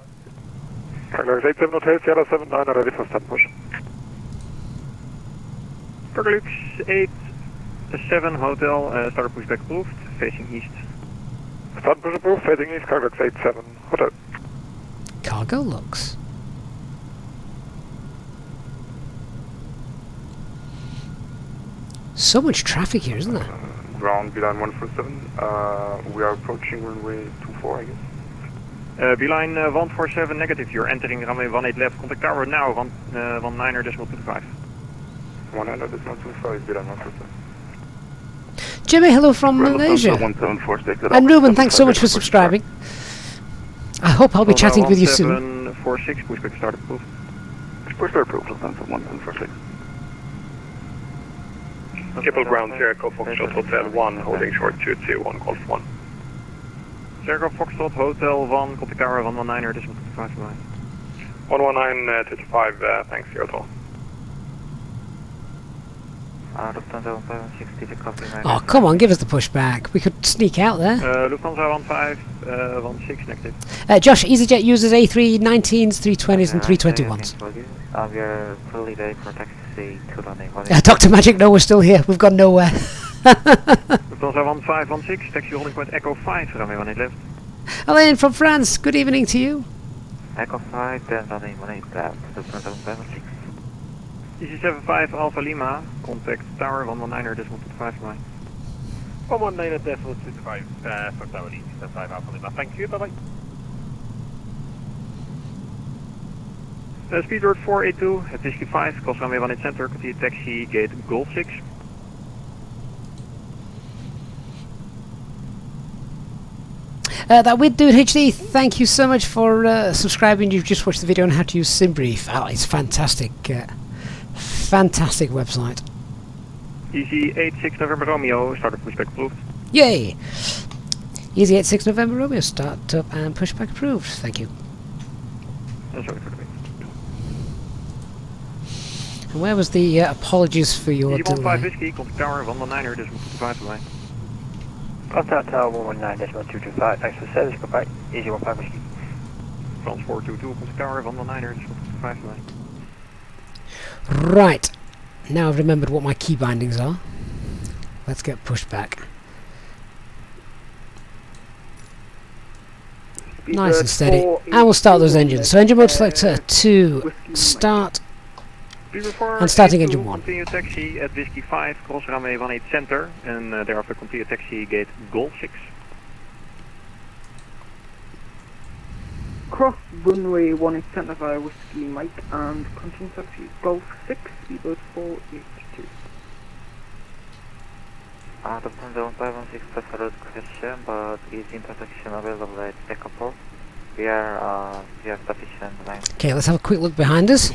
Carlos 87 Hotel, Sierra 79, ready for stand push. Carlux 87 Hotel, starter pushback approved, facing east. Stand push approved, facing east, Carlux 87 Hotel. Cargo looks. So much traffic here, isn't there? Ground Beeline 147, we are approaching runway 24, I guess. Beeline 147 negative, you're entering runway 18 left, contact tower now, 19.25. 19.25, Beeline 147. Jimmy, hello from Malaysia. And Ruben, thanks so much for subscribing. I hope I'll be chatting with you soon. 1746, pushback start approved. Pushback approved, 1746. Triple ground, Jericho Foxtrot Hotel 1, holding short 221, Golf 1. Jericho Foxtrot Hotel 1, contact tower 119, 119. 119, thanks, Seattle. Oh, come on, give us the pushback. We could sneak out there. Lufthansa 1516 negative. Josh, Easyjet uses A319s, 320s and 321s. We are fully ready for taxi to runway 18. Dr. Magic, no, we're still here. We've gone nowhere. Lufthansa 1516, taxi holding point Echo 5, runway 18 left. Alain from France, good evening to you. Echo 5, then runway 18 left, Lufthansa 156. Easy 75 Alpha Lima, contact tower 119.25 line. 119.25 for tower Easy 75 Alpha Lima. Thank you, bye-bye. Speedbird 482 at Whiskey 5, cross runway 18 center, continue taxi gate Golf 6. That Weird Dude HD, thank you so much for subscribing. You've just watched the video on how to use SimBrief. Oh, it's fantastic. Fantastic website. Easy 86 November Romeo, startup pushback approved. Yay! Easy 86 November Romeo, start up and pushback approved. Thank you. Sorry for the wait. And where was the apologies for your Easy 15 delay? Whiskey, contact tower 119.25 line. Contact tower 119.225, thanks for service, goodbye. Easy 15 Whiskey. France 422, contact tower 119.25 line. Right, now I've remembered what my key bindings are. Let's get pushed back. Nice and steady. And we'll start those engines. So engine mode selector 2, start. And starting engine 1. Continue taxi at Whiskey 5, cross runway 18 center, and thereafter continue taxi gate Golf 6. Cross runway 18 center via Whiskey Mike and continue taxi Golf 6, speedbird 482. The Lufthansa 1516 plus a road question, but is intersection available at Echo Port? We have sufficient line. Okay, let's have a quick look behind us.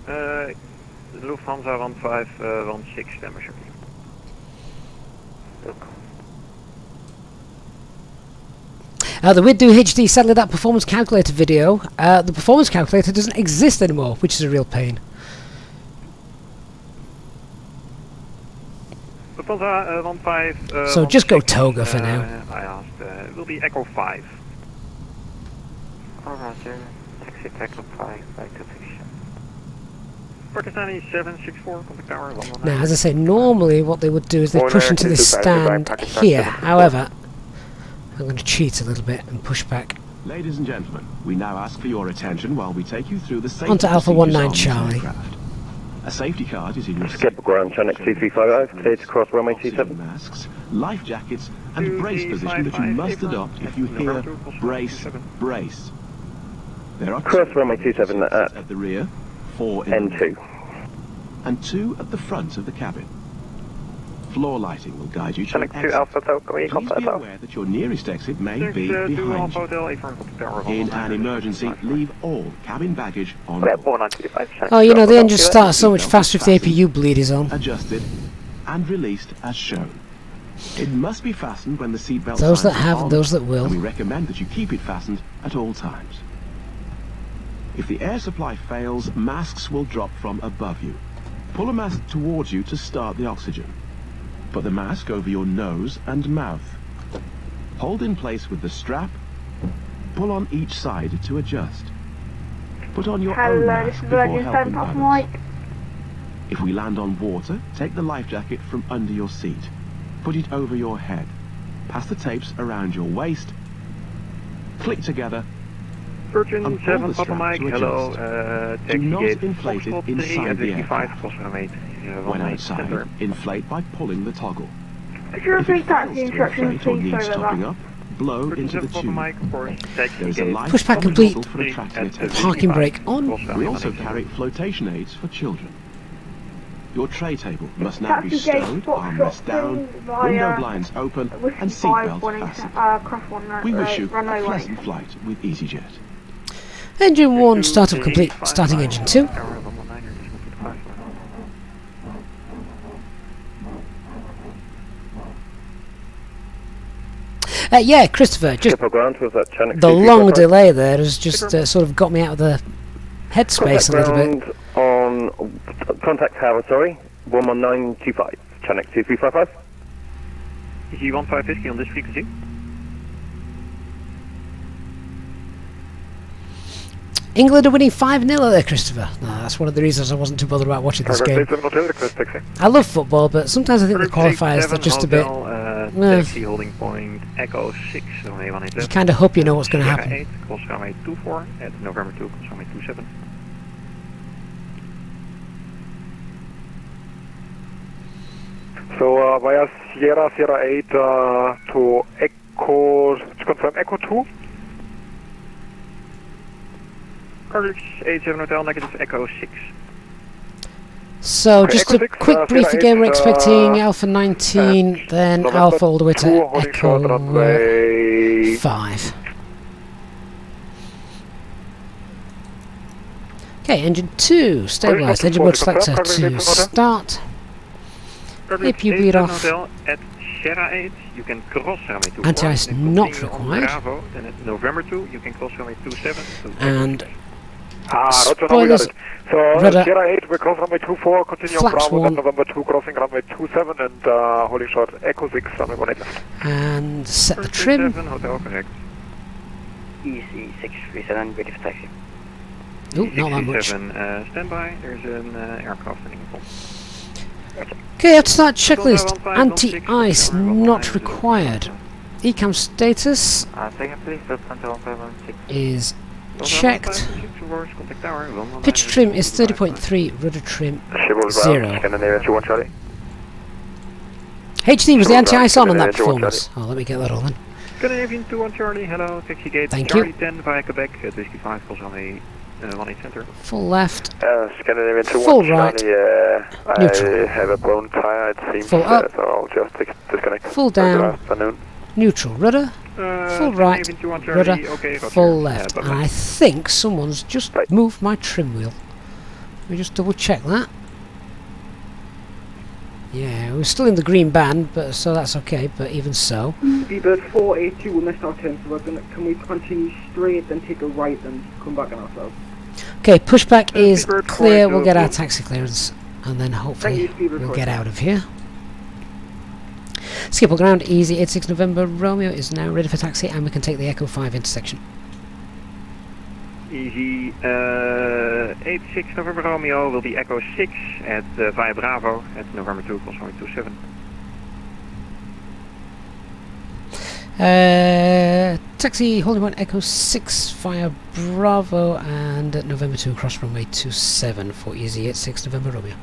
Lufthansa 1516, damage. The Widdo HD, sadly that performance calculator video, the performance calculator doesn't exist anymore, which is a real pain. Lufthansa So just go Toga for now. I asked, it will be Echo 5. Oh, Roger. Taxi Echo 5, back to fiction. Pakistani 764, contact tower 119. Now, as I say, normally what they would do is they push into this stand here. However, I'm going to cheat a little bit and push back. Ladies and gentlemen, we now ask for your attention while we take you through the safety onto Alpha procedures 19 on this Charlie. aircraft. A safety card is in your Skip ground, channel 2355, cleared to cross runway oxygen 27. masks, life jackets, and brace position that you must adopt if you hear brace, brace. There are Cross runway 27 at the rear, 4 in N2. and 2 at the front of the cabin. Floor lighting will guide you to Channel an 2 exit. Alpha Tower, Please be aware that your nearest exit may be behind you. In an emergency, leave all cabin baggage on board. Oh, you know, the engine starts so much faster if the APU bleed is on. Adjusted and released as shown. It must be fastened when the seatbelt Those that sign is have, on, those that will. and we recommend that you keep it fastened at all times. If the air supply fails, masks will drop from above you. Pull a mask towards you to start the oxygen. Put the mask over your nose and mouth. Hold in place with the strap. Pull on each side to adjust. Put on your own mask before helping others. If we land on water, take the life jacket from under your seat. Put it over your head. Pass the tapes around your waist. Click together. Virgin And pull 7 the Papa strap Mike, to hello, adjust. taxi Do not gate inflate it Foxtrot inside the 355, aircraft. cross runway When outside, inflate by pulling the toggle. Could you repeat that, the instructions, Inflate or please? needs Sorry topping about up, blow Virgin into the 7 Papa tube. Mike, of course, taxi There is a gate light Pushback button complete. nozzle for attracting attention. Parking brake on. We also carry flotation aids for children. Your tray table must now be Taxi gate stowed, Foxtrot armrests down, 3 window via blinds open, Whiskey and 5 seatbelts fastened. cross one, We wish you a runway pleasant 18. flight with Easyjet. Engine 1, startup complete. Starting engine 2. Yeah, Christopher, just the long delay there has just sort of got me out of the headspace a little bit. On contact tower, sorry, 11925, channel 2355. Easy 15 Whiskey on this frequency. England are winning 5-0 there, Christopher. No, that's one of the reasons I wasn't too bothered about watching this game. I love football, but sometimes I think the qualifiers are just a bit... Taxi holding point Echo 6, you kind of hope you know what's going to happen. 8, cross runway 24 at November 2, cross runway 27. So via Sierra 8 to Echo, to confirm Echo 2. Cardiff 87 Hotel, negative Echo 6. So, just a quick brief again, we're expecting Alpha 19, then Alpha all the way to Echo 5. Okay, engine 2, stabilised, engine mode selector to start. APU bleed off. At Sierra 8, you can cross runway 24. Anti-ice not required. Bravo, then at November 2, you can cross runway 27. And Roger, spoilers, So rudder, Sierra 8, we cross runway 24, continue on flaps Bravo, 1, then November 2, crossing runway 27 and holding short Echo 6, runway 18 left. and set the trim. Hotel, correct. Easy 637, ready for taxi. Oh, not that much. Standby, there's an aircraft in Liverpool. Okay, after that checklist, anti-ice not required. ECAM status is checked. Pitch trim is 30.3, rudder trim 0. HD, was the anti-ice on that performance? Oh, let me get that all then. Scandinavian 2 on Charlie, hello, taxi gate Thank Charlie you. 10 via Quebec, at Whiskey 5, cross runway 18 center. Full left. Scandinavian Full right. Neutral. I have a blown tire, it seems. Full up. So I'll just disconnect. Full down. Neutral rudder. Full right. Rudder. Okay, Full left. And I think someone's just moved my trim wheel. Let me just double check that. Yeah, we're still in the green band, but so that's okay. But even so, Speedbird 482 will miss our turn, so can we continue straight, then take a right, then come back on ourselves? okay, pushback is Speedbird clear. 482, We'll get our please. taxi clearance, and then hopefully Thank you, Speedbird we'll get 482. out of here. Skip all ground, easy. 86 November Romeo is now ready for taxi, and we can take the Echo 5 intersection. Easy 86 November Romeo will be Echo 6 at via Bravo at November 2 cross runway 27. Taxi holding point Echo 6 via Bravo and at November 2 cross runway 27 for Easy 86 November Romeo.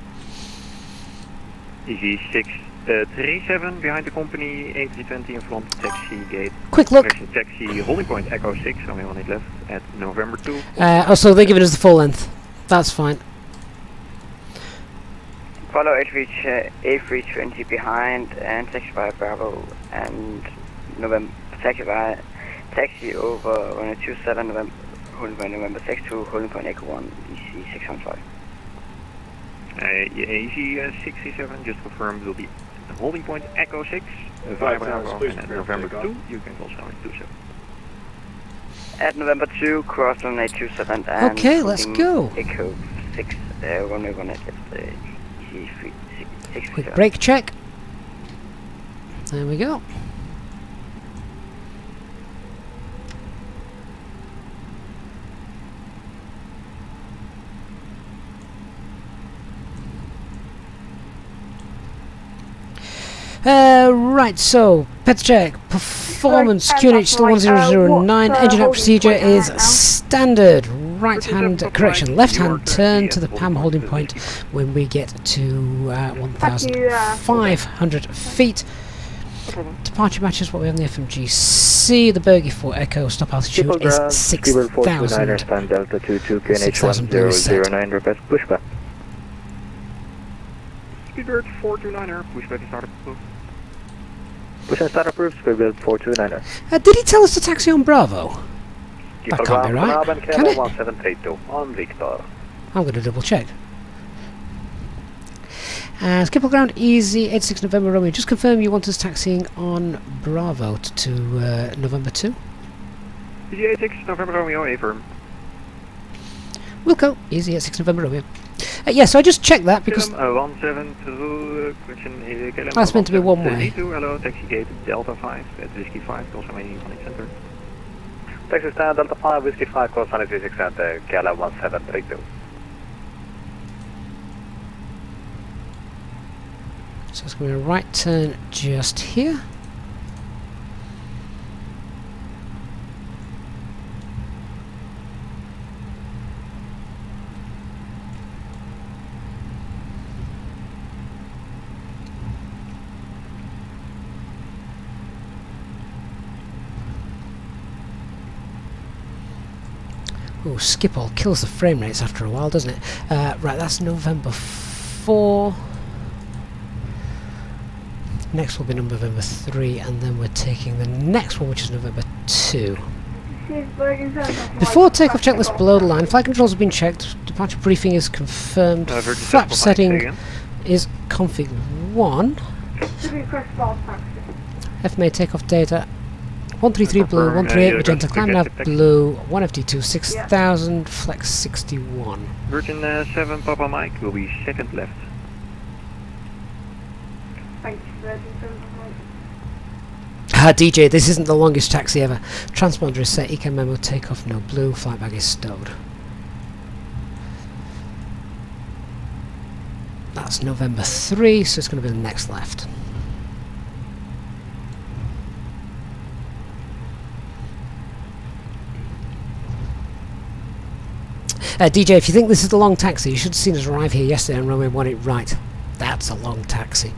Easy 637 behind the company, A320 in front, taxi gate. Quick look. Correction, taxi holding point Echo 6, only one left at November 2. Also, they're giving us the full length. That's fine. Follow A320 behind and taxi via Bravo and November taxi over runway 27 November holding point November 6 to holding point Echo 1 EC 615. Easy 67 just confirmed will be the holding point Echo 6 via Bravo and at November 2 you can cross runway 27. At November 2 cross runway 27 and Okay, let's go. Echo 6 runway 1 at EC 6. Quick brake check. There we go. Right, so pet check, performance, QNH still 1009, engine out procedure is standard, right hand, correction, left hand turn to the PAM holding point when we get to 1,500 feet. Departure matches what we have on the FMGC, the Bergie 4 Echo, stop altitude is 6,000. Stand Delta 22, QNH 6,000 blue is set. 1009, request pushback. Speedbird 429er, pushback is started. Push and start approved, Speedbird 429er. Did he tell us to taxi on Bravo? That can't be right, can it? 1732 on Victor. I'm going to double check. Skip all ground, easy, 86 November Romeo. Just confirm you want us taxiing on Bravo to November 2. Easy 86 November Romeo, affirm. Wilco, easy, 86 November Romeo. Yeah, so I just checked that because 172, question, that's meant to be one way. Hello, taxi gate Delta 5 at Whiskey 5, cross runway 18 center. Taxi stand Delta 5, Whiskey 5, cross 136 at Gala 1732. So it's going to be a right turn just here. Oh, Schiphol kills the frame rates after a while, doesn't it? Right, that's November 4. Next will be November 3, and then we're taking the next one, which is November 2. Before takeoff checklist below the line, flight controls have been checked, departure briefing is confirmed, flap setting is config 1, FMA takeoff data 133 blue, 138 magenta, climb nav blue, 1FD2 6000, flex 61. Virgin 7 Papa Mike will be second left. DJ, this isn't the longest taxi ever. Transponder is set, ECAM memo, takeoff no blue, flight bag is stowed. That's November 3, so it's going to be the next left. DJ, if you think this is the long taxi, you should have seen us arrive here yesterday and runway 18 right. That's a long taxi.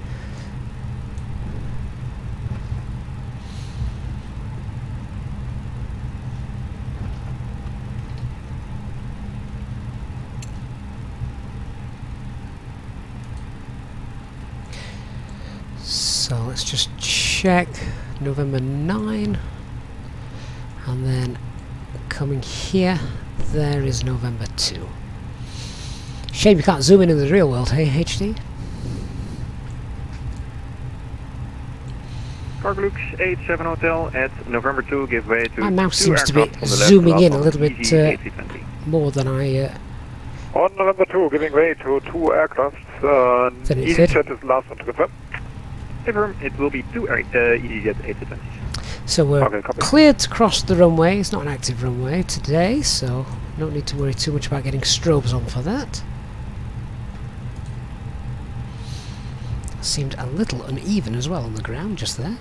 let's just check November 9, and then coming here, there is November 2. Shame you can't zoom in the real world, hey HD? Carglux 87 Hotel at November 2, give way to My mouse two seems to be aircraft on the left zooming in a of little bit Easy A320. more than I On November 2, giving way to two aircraft. Then it said. Easyjet is the last one to confirm. Confirm, it will be two Easyjet A320s. So we're Okay, copy. cleared to cross the runway. It's not an active runway today, so don't need to worry too much about getting strobes on for that. Seemed a little uneven as well on the ground just there.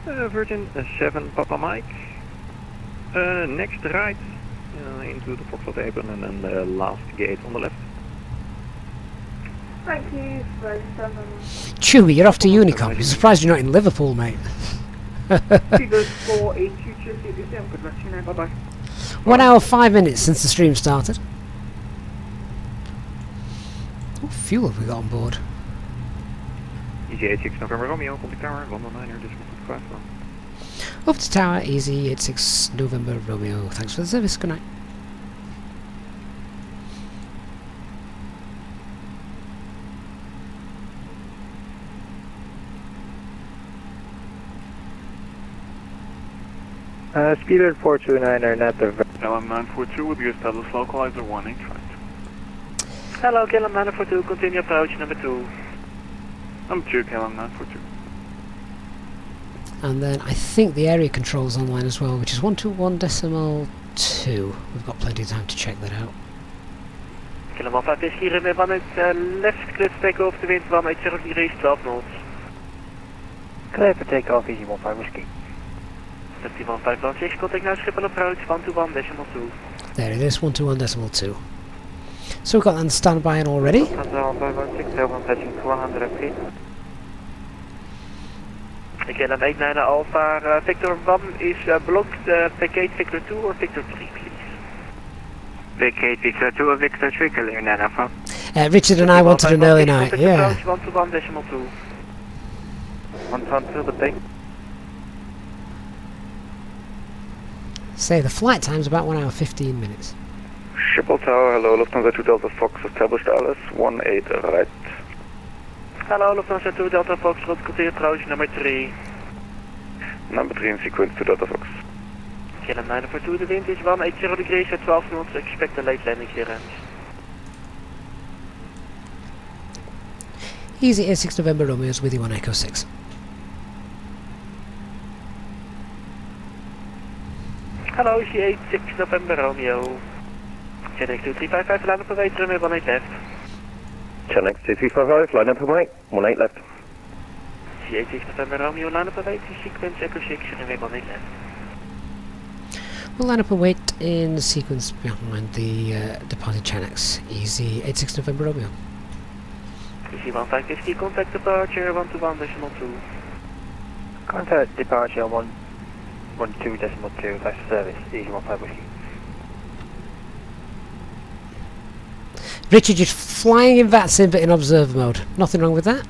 Virgin 7 Papa Mike. Next right into the Foxtrot apron and then the last gate on the left. Thank you, Virgin 7. Chewie, you're off to Unicom. I'm surprised you're not in Liverpool, mate. Figures 482 good luck to you now, bye bye. 1 hour 5 minutes since the stream started. What fuel have we got on board? Easy 86 November Romeo, contact tower, 119er, decimal 5. Up to tower, easy, 86 November Romeo. Thanks for the service, good night. Speedbird 429er, not the... LM 942 with the established localizer 18 right. Hello, KLM 942, continue approach number 2. Number 2, KLM 942. And then I think the area control's online as well, which is 121.2. We've got plenty of time to check that out. KLM 15 is hier in van het left, clear to take off the wind 180 degrees 12 knots. Clear for take off, Easy 15 whiskey. 1516, contact now Schiphol approach 121.2. There it is, 121.2. So we've got that on standby and already. KLM 89 Alpha, Victor 1 is blocked, vacate Victor 2 or Victor 3 please. Vacate Victor 2 or Victor 3, clear now Alpha. Richard and I wanted an early night, yeah. Approach 121.2. 112 the thing. Say the flight time's about 1 hour 15 minutes. Schiphol Tower, hello, Lufthansa 2 Delta Fox, established Alice, 18 right. Hello, Lufthansa 2 Delta Fox, route continue approach number 3. Number 3 in sequence to Delta Fox. KLM 942, the wind is 180 degrees at 12 knots, expect a late landing clearance. Easy 86 November Romeo's with you on Echo 6. Hello, Easy 86 November Romeo. Channel 2355, line up away, runway 18 left. Channel 2355, line up away, 18 left. Easy 86 November Romeo, line up away, sequence Echo 6, runway 18 left. We'll line up and wait in the sequence behind the departing Chanex. Easy 86 November Romeo. Easy 1550, contact departure 121.2. Contact departure 112.2, that's service, Easy 15 whiskey. Richard, you're flying in VATSIM but in observer mode. Nothing wrong with that?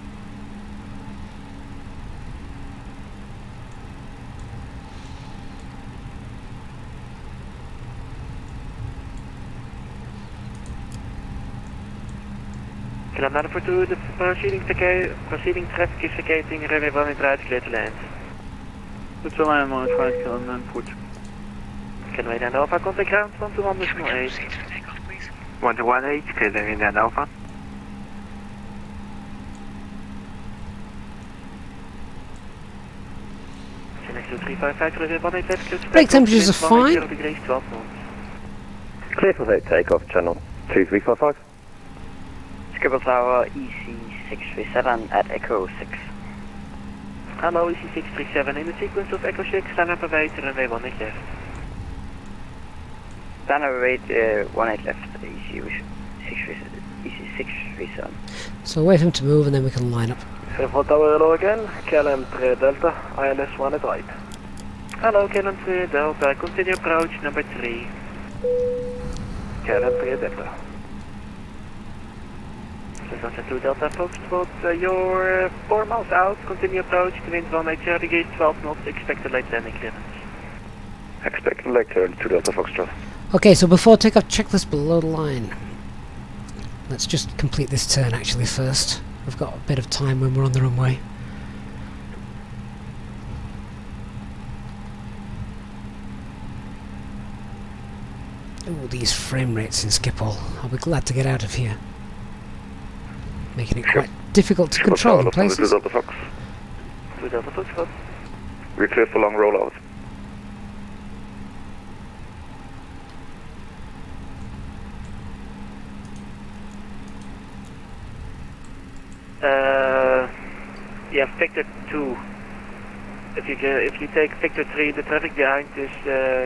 KLM 942, the proceeding traffic is vacating runway 18 right, clear to land. That's all I am on flight, KLM 942. KLM 89 Alpha, contact ground 121.8. 121.8, KLM 89 Alpha. Next to 355, runway 18 left, clear to Brake temperatures are fine. 0 degrees 12 knots. Clear for takeoff, channel 2355. Schiphol Tower EC637 at Echo 6. Hello, EC637 in the sequence of Echo 6, stand up away to runway 18 left. Stand up away 18 left, EC637. So wait for him to move and then we can line up. Schiphol Tower, hello again, KLM 3 Delta, ILS 1 at right. Hello, KLM 3 Delta, continue approach number 3. KLM 3 Delta. Delta 2 Delta Foxtrot, you're 4 miles out, continue approach, the wind 180 degrees, 12 knots, expected late landing clearance. Expect late clearance 2 Delta Foxtrot. Okay, so before takeoff, checklist below the line. Let's just complete this turn actually first. We've got a bit of time when we're on the runway. Ooh, these frame rates in Schiphol. I'll be glad to get out of here. Making it quite difficult to control in places. 2 Delta Fox. 2 Delta Foxtrot. We're clear for long rollout. Yeah, Victor 2. If you take Victor 3, the traffic behind is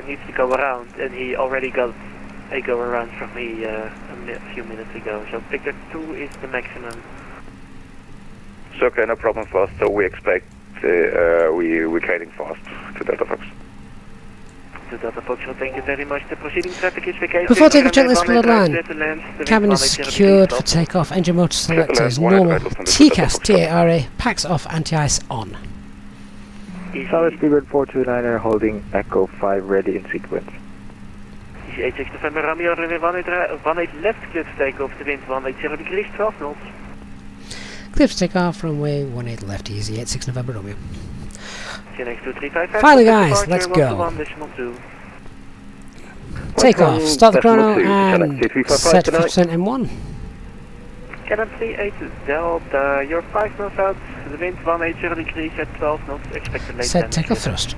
needs to go around, and he already got a go around from me a few minutes ago. So Victor 2 is the maximum. So okay, no problem for us. So we expect we're trading fast to Delta Fox. To Delta Fox, so thank you very much. The proceeding traffic is vacated. Before takeoff, checklist below the line. Cabin is secured for takeoff. Engine motor selector is normal. TCAS, TARA, packs off, anti-ice on. Southwest Speedbird 429er holding Echo 5 ready in sequence. Easy 86 November Romeo, runway 18 left, clear to take off the wind 180 degrees, 12 knots. Clear to take off, runway 18 left, easy 86 November Romeo. CNX 2355. Finally guys, let's go. Take off, start the chrono and set 50% M1. Cannon 38 Delta, you're 5 knots out, the wind 180 degrees at 12 knots, expected late Set landing takeoff clearance. thrust.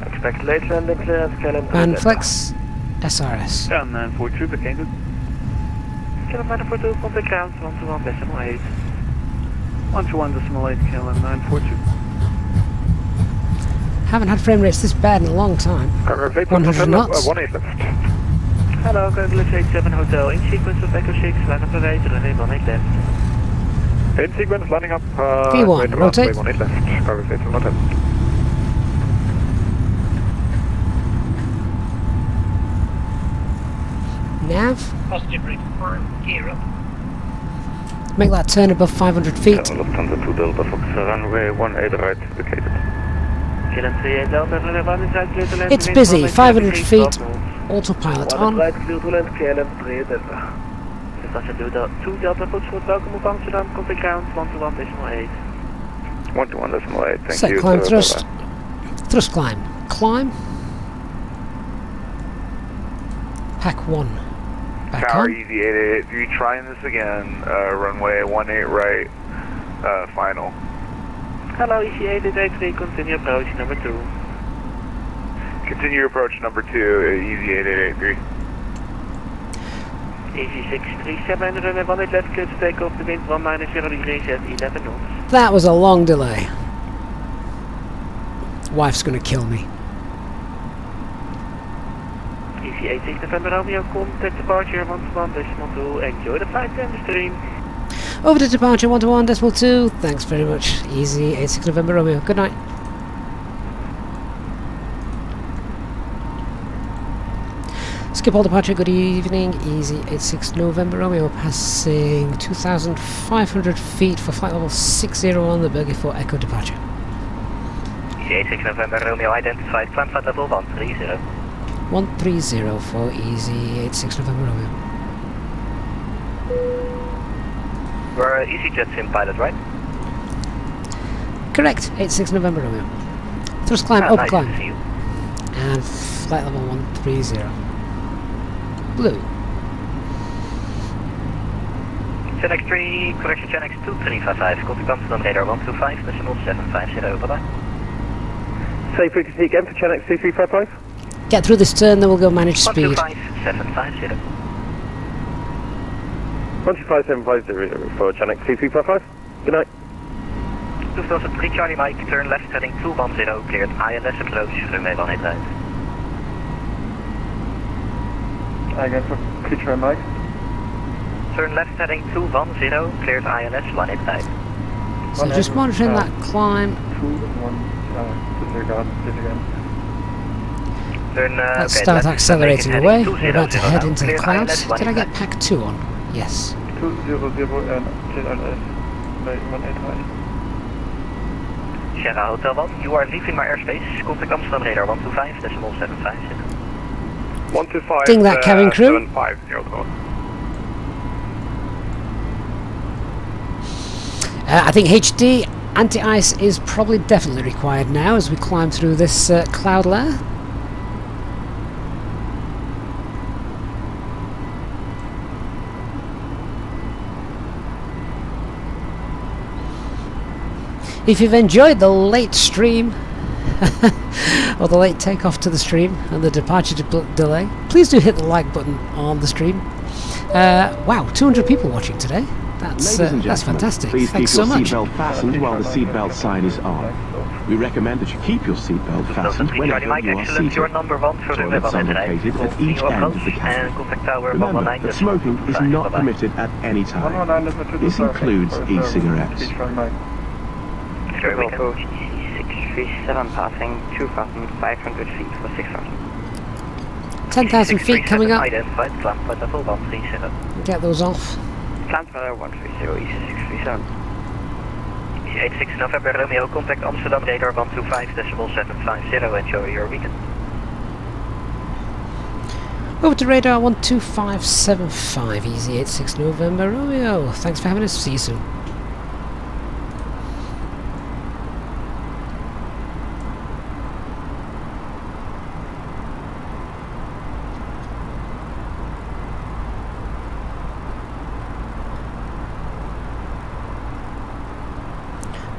Expect late landing clearance, Cannon 3 And flex SRS. Ja, 942 bekend. Cannon 942, contact ground, 121.8. 121.8, Cannon 942. Haven't had frame rates this bad in a long time. 100 knots. 18 left. Hello, Congolese 87 Hotel, in sequence of Echo 6, line up away to runway 18 left. In sequence, lining up. V1, rotate. 18 left. Congolese 87 Hotel. Nav. Positive reconfirm, gear up. Make that turn above 500 feet. Lufthansa 2 Delta Fox, runway 18 right, vacated. Cannon 38 Delta, runway 1 inside, clear to land. It's busy, 500 feet, autopilot on. Right, clear to land, KLM 3 Delta. Lufthansa 2 Delta Foxtrot, welcome op Amsterdam, contact ground, 121.8. 121.8, thank Set you. climb thrust. Thrust climb. Climb. Pack 1. Back Tower on. Easy 88, you trying this again, runway 18 right, final. Hello, Easy 8883, continue approach number 2. Continue approach number 2, Easy 8883. Easy 637, runway 18 left, clear to take off the wind 190 degrees at 11 knots. That was a long delay. Wife's gonna kill me. Easy 86 November Romeo, contact departure 121.2, enjoy the flight and the stream. Over to departure 121.2. Thanks very much. Easy 86 November Romeo. Good night. Schiphol departure, good evening. Easy 86 November Romeo, passing 2,500 feet for flight level 60 on the Berge 4 Echo departure. Easy 86 November Romeo identified, climb flight level 130. 130 for Easy 86 November Romeo. We're Easyjet sim pilot, right? Correct, 86 November Romeo. Thrust climb, up nice climb. to see you. And flight level 130. Blue. CNX 3, correction CNX 2355, contact Amsterdam radar 125, decimal 750, bye bye. Safe frequency again for Channel 2355. Get through this turn, then we'll go manage speed. 125, 750. 125.750 for Channel 2355. Good night. Lufthansa 3 Charlie Mike, turn left heading 210, cleared ILS approach, runway 18 right. Again for 3 Charlie Mike. Turn left heading 210, cleared ILS 18 right. So just monitoring that climb. 2-1, disregard, disregard. Turn, Let's okay, start left accelerating heading away. 200 We're about to head into the cleared clouds. ILS Did I 18 get pack 2 on? Yes. 200 en TLS bij 183. Sierra Hotel 1, you are leaving my airspace. Contact Amsterdam radar 125.750. 125. Ding that cabin crew. 750. I think HD anti-ice is probably definitely required now as we climb through this cloud layer. If you've enjoyed the late stream or the late takeoff to the stream and the departure delay, please do hit the like button on the stream. Wow, 200 people watching today. That's fantastic. Please Thanks keep so your much. seatbelt fastened while the seatbelt sign is on. We recommend that you keep your seatbelt fastened whenever Mike, you are excellent. You're seated. number 1 for the Toilets are located at each end of the and cabin. contact tower Remember 119. that smoking is not permitted at any time. This includes e-cigarettes. Sure, we can. 637 passing 2,500 feet for 6,000. 10,000 feet coming up. Identified, climb by level 137. Get those off. Climb by 130, easy 637. Easy 86 November Romeo, contact Amsterdam radar 125.750. Enjoy your weekend. Over to radar 12575, easy 86 November Romeo. Thanks for having us. See you soon.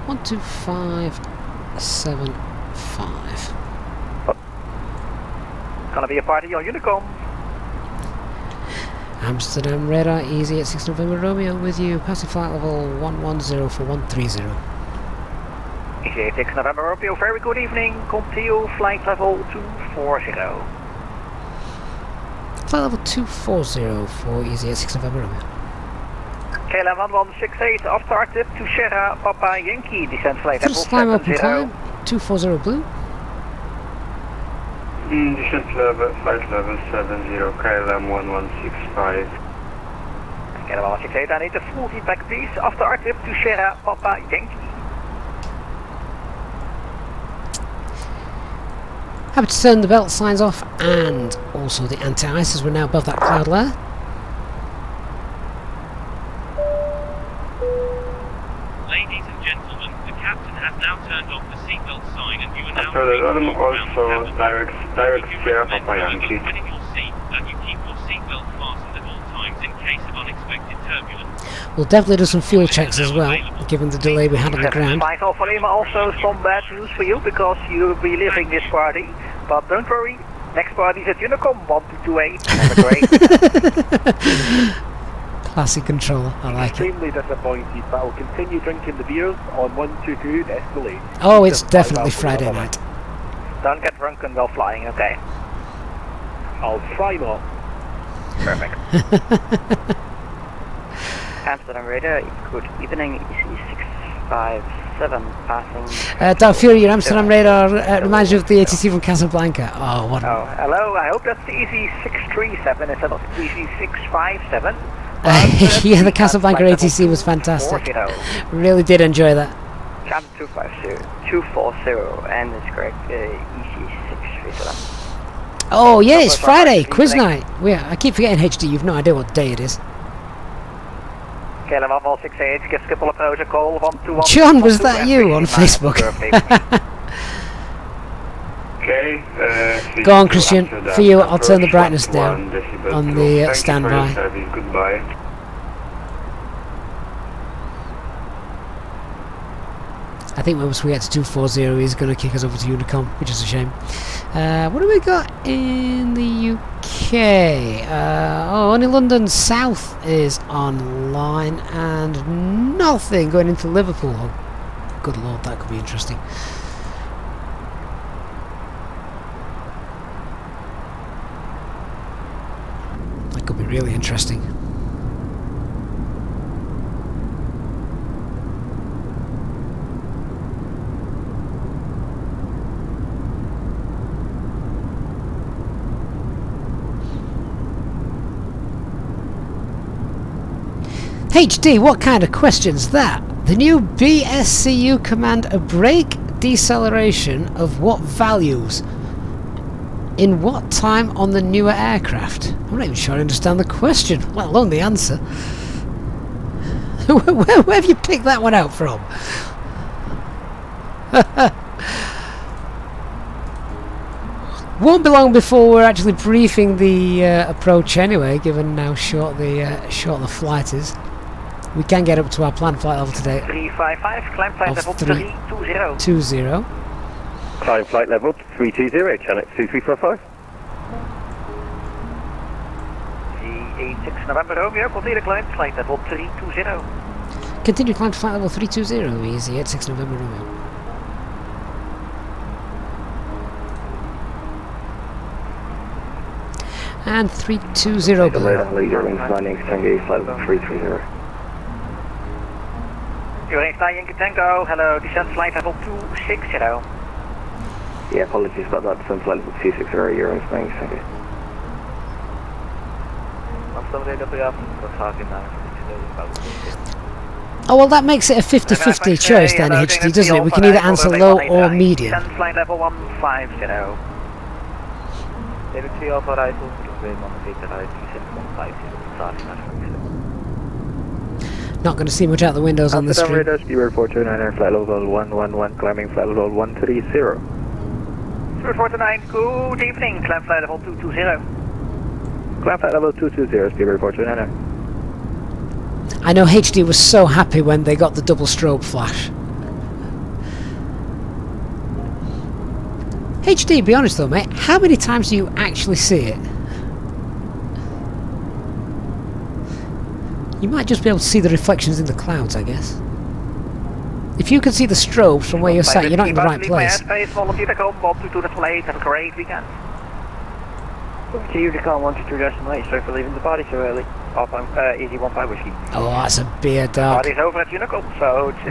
One, 2,575. Gonna be a party on Unicom. Amsterdam radar, easy at 6 November Romeo with you. Passing flight level 110 for 130. Easy 6 November Romeo, very good evening. Continue flight level 240. Flight level 240 for easy at 6 November Romeo. KLM 1168 off target to Sierra Papa Yankee. Descent flight level First climb open 70. climb, 240 blue. Descent level, flight level 70, KLM 1165. KLM 1168, I need a full feedback please. Off target to Sierra Papa Yankee. Happy to turn the belt signs off and also the anti-ice as we're now above that cloud layer. Ladies and gentlemen, the captain has now turned off the seatbelt sign and you are now So the other also direct Sierra Papa Yankee. winning your seat that you keep your seatbelt fastened at all times in case of unexpected turbulence. We'll definitely do some fuel checks as well, given the delay we had on the ground. Flight Alpha Lima, also some bad news for you because you'll be leaving this party. But don't worry, next party is at Unicom 1228. Have a great Classic controller, I like it. Extremely disappointed, but I'll continue drinking the beers on 122 Escalade. Oh, it's definitely Friday night. Don't get drunken while flying, okay? I'll try not. Perfect. Amsterdam radar, good evening, EC657 passing. Dark Fury, your Amsterdam radar reminds you of the ATC from Casablanca. Oh, what? Oh, hello, I hope that's the EC637 instead of EC657. Yeah, the Casablanca ATC was fantastic. Really did enjoy that. Cam 240, and it's correct, EC637. Oh yeah, it's Friday, quiz night. I keep forgetting HD, you've no idea what day it is. KLM 1168, give Schiphol approach a call 121. John, was that you on Facebook? Okay, Go on, Christian. For you, I'll turn the brightness down on the standby. Goodbye. I think once we get to 240, he's going to kick us over to Unicom, which is a shame. What do we got in the UK? Only London South is online, and nothing going into Liverpool. Oh, good lord, that could be interesting. That could be really interesting. HD, what kind of question's that? The new BSCU command a brake deceleration of what values? In what time on the newer aircraft? I'm not even sure I understand the question, let alone the answer. Where have you picked that one out from? Won't be long before we're actually briefing the approach anyway, given how short the flight is. We can get up to our planned flight level today. 355, climb flight level 320. 20. Climb flight level 320, channel 2355. 386 November Romeo, continue climb flight level 320. Continue climb to flight level 320, easy, 86 November Romeo. And 320 below. Leader wings landing Tango, flight level 330. Eurings flying Tango, hello, descent flight level 260. Yeah, apologies about that, descent flight level 260, Eurings flying Tango. Oh, well, that makes it a 50-50 choice then, HD, doesn't it? We can either answer low or medium. Descent flight level 150. Not going to see much out the windows on this stream. Radar, Speedbird 429, flight level 111, climbing flight level 130. Speedbird 429, good evening, climb flight level 220. Climb flight level 220, Speedbird 429. I know HD was so happy when they got the double strobe flash. HD, be honest though, mate, how many times do you actually see it? You might just be able to see the reflections in the clouds, I guess. If you can see the strobes from where you're sat, you're not in the right place. Volunteer to come, Bob, to the plate, have a great weekend. Continue to call 122.8, sorry for leaving the body so early. Off Easy 15 Whiskey. Oh, that's a beer dog. Body's over at Unicum, so just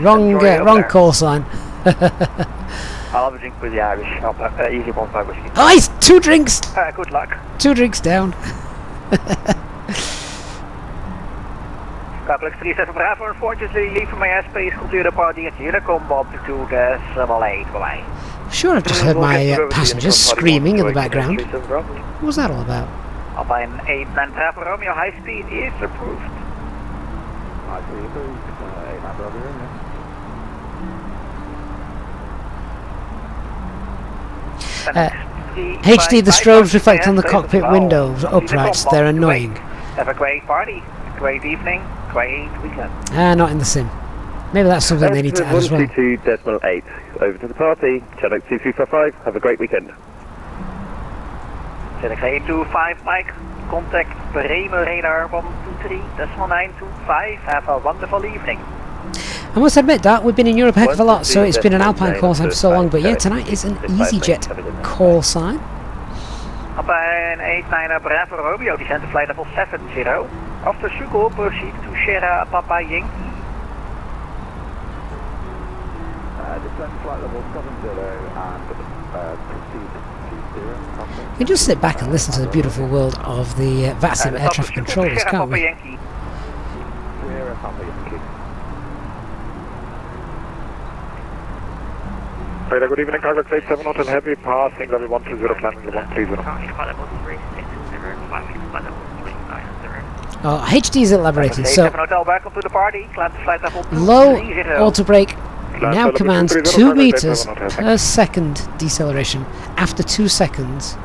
wrong call sign. I'll have a drink with the Irish. Easy 15 Whiskey. Oh, he's 2 drinks! Good luck. 2 drinks down. Complex 37 Bravo, unfortunately, leave from my airspace, culture the party at Unicum, Bob, to the 78, bye-bye. Sure, I've just heard my passengers screaming in the background. What was that all about? Alpine 89 Bravo Romeo, high speed is approved. HD, the strobes reflect on the cockpit windows uprights, they're annoying. Have a great party, great evening, great weekend. Not in the sim. Maybe that's something they need to add as well. 122.8, over to the party, channel 2355, have a great weekend. Channel 825 Mike, contact Bremer radar 123.925, have a wonderful evening. I must admit that we've been in Europe a heck of a lot, so it's been an Alpine call sign for so long, but yeah, tonight is an Easyjet call sign. Alpine 89 Bravo Romeo, descent to flight level 70. After Sugo, proceed to Sierra Papa Yankee. Descent flight level 70 and proceed to Sierra. You can just sit back and listen to the beautiful world of the VATSIM air traffic controllers, can't we? Sierra Papa Yankee. Good evening, cargo 87 Hotel Heavy, passing level 120, landing level 130. Oh, HD's elaborating, so Hotel, welcome to the party. Climb to flight level low auto brake now commands 2 meters per second deceleration after 2 seconds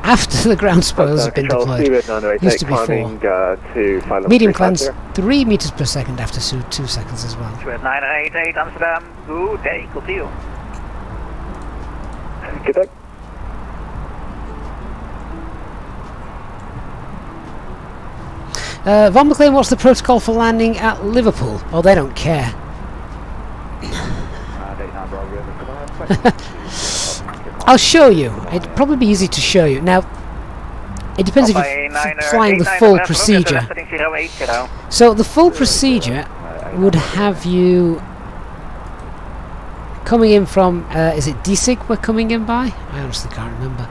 after the ground spoilers have been deployed. Used to be 4. Medium commands 3 meters per second after 2 seconds as well. 988 Amsterdam, good day, good deal. Good day. Von McLean, what's the protocol for landing at Liverpool? Oh, they don't care. I'll show you. It'd probably be easy to show you. Now, it depends if you're flying the full procedure. So the full procedure would have you coming in from, is it DSIG we're coming in by? I honestly can't remember.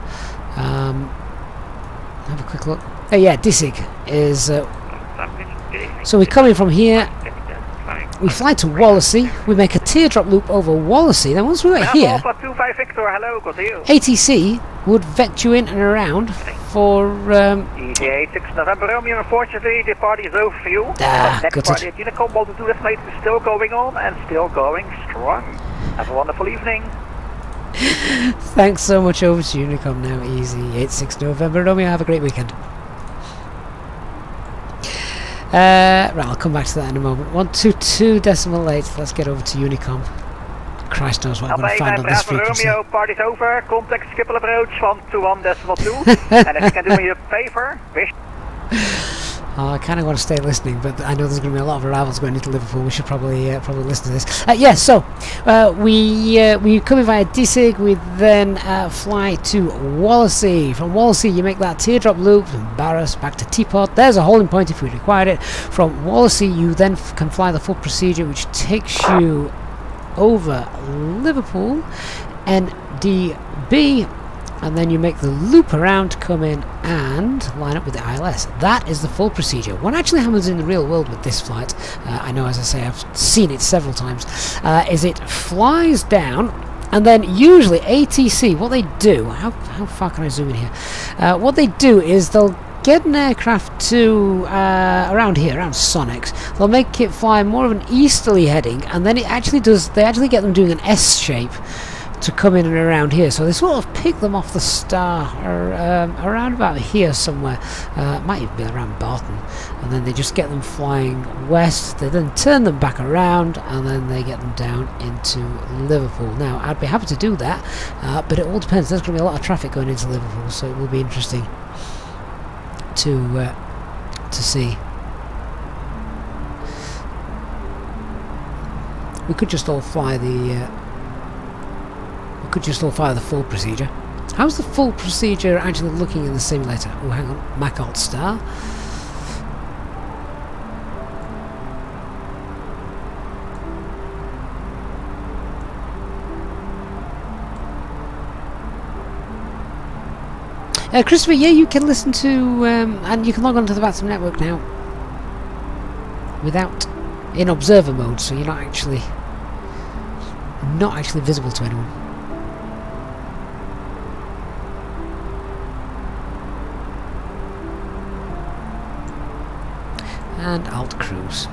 Have a quick look. Oh yeah, DSIG is So we come in from here, we fly to Wallasey, we make a teardrop loop over Wallasey, then once we get here, Alpha 25 Victor, hello, good to you. ATC would vet you in and around for... Easyjet 6 November Romeo, unfortunately the party is over for you. But next party at Unicom, while the do this night is still going on and still going strong. Have a wonderful evening. Thanks so much, over to Unicom now, easy, 86 November Romeo, have a great weekend. Right, I'll come back to that in a moment. 122.8, let's get over to Unicom. Christ knows what I'm going to find on this frequency. Romeo, party's over, contact Schiphol approach 121.2, and if you can do me a favor, wish... Oh, I kind of want to stay listening, but I know there's going to be a lot of arrivals going into Liverpool. We should probably listen to this. Yes, so we come in via DSIG. We then fly to Wallasey. From Wallasey, you make that teardrop loop from Barras back to Teapot. There's a holding point if we required it. From Wallasey, you then can fly the full procedure, which takes you over Liverpool, NDB. And then you make the loop around, come in and line up with the ILS. That is the full procedure. What actually happens in the real world with this flight, I know, as I say, I've seen it several times, is it flies down, and then usually ATC, what they do, how far can I zoom in here? What they do is they'll get an aircraft to around here, around Sonics. They'll make it fly more of an easterly heading, and then it actually does, they actually get them doing an S shape to come in and around here, so they sort of pick them off the star around about here somewhere, might even be around Barton, and then they just get them flying west. They then turn them back around and then they get them down into Liverpool. Now I'd be happy to do that, but it all depends. There's going to be a lot of traffic going into Liverpool, so it will be interesting to see. We could just all fly the full procedure. How's the full procedure actually looking in the simulator? Oh, hang on, Mac Alt Star. Christopher, yeah, you can listen to, and you can log on to the VATSIM network now in observer mode, so you're not actually visible to anyone. And Alt Cruise.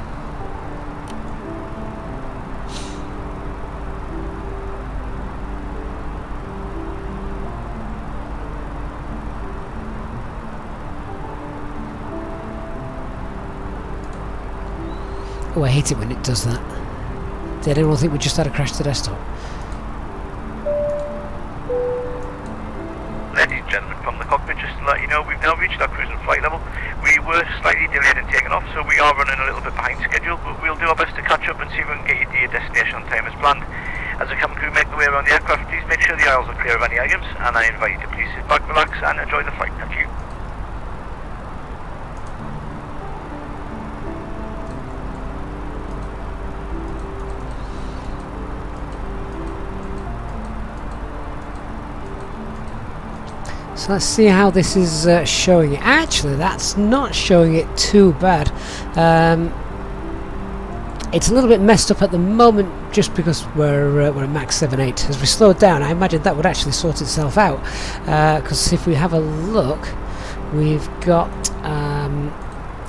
Oh, I hate it when it does that. Did anyone think we just had a crash to desktop? Ladies and gentlemen, from the cockpit, just to let you know, we've now reached our cruise and flight level. We were slightly delayed in taking off, so we are running a little bit behind schedule, but we'll do our best to catch up and see if we can get you to your destination on time as planned. As the cabin crew make the way around the aircraft, please make sure the aisles are clear of any items, and I invite you to please sit back, relax, and enjoy the flight. Thank you. So let's see how this is showing it. Actually, that's not showing it too bad. It's a little bit messed up at the moment just because we're at Max 7.8. As we slow it down, I imagine that would actually sort itself out. Because if we have a look, we've got...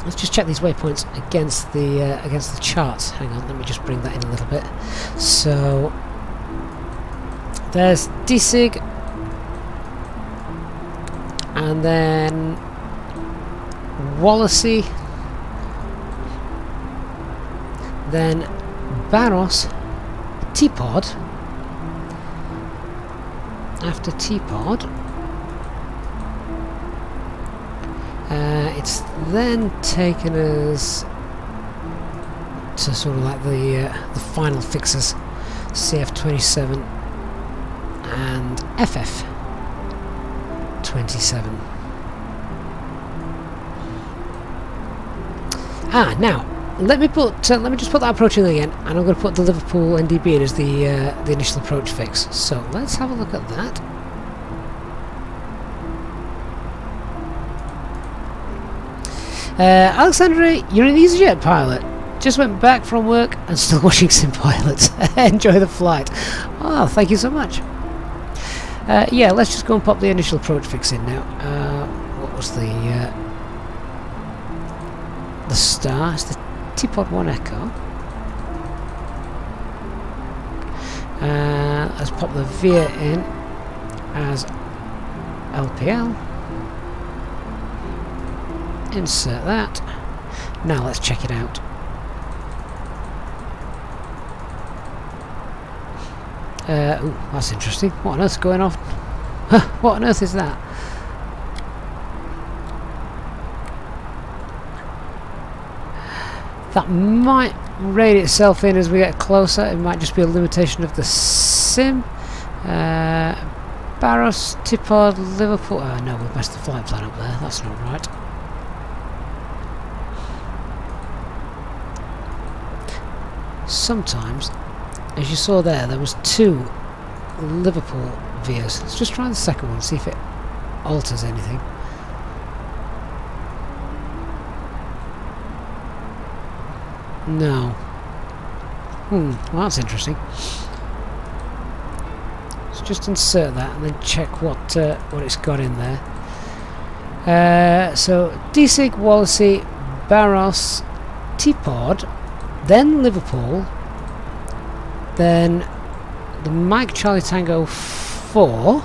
let's just check these waypoints against the charts. Hang on, let me just bring that in a little bit. So there's DSIG. And then Wallasey, then Barros, Teapot. After Teapot, it's then taken us to sort of like the final fixes, CF27 and FF. 27. Now let me just put that approach in again, and I'm going to put the Liverpool NDB in as the initial approach fix. So let's have a look at that. Alexandra, you're an Easyjet pilot. Just went back from work and still watching Sim Pilots. Enjoy the flight. Oh, thank you so much. Yeah, let's just go and pop the initial approach fix in now. What was the star? It's the T-Pod 1 Echo. Let's pop the VIA in as LPL. Insert that. Now let's check it out. Ooh, that's interesting. What on earth's going on? What on earth is that? That might rein itself in as we get closer. It might just be a limitation of the sim. Barros, Tipod, Liverpool. Oh no, we've messed the flight plan up there. That's not right. Sometimes, as you saw there was 2 Liverpool VIAs. Let's just try the second one, see if it alters anything. No. Well, that's interesting. Let's just insert that and then check what it's got in there. So DSIG, Wallasey, Barros, T-Pod, then Liverpool, then the Mike Charlie Tango 4,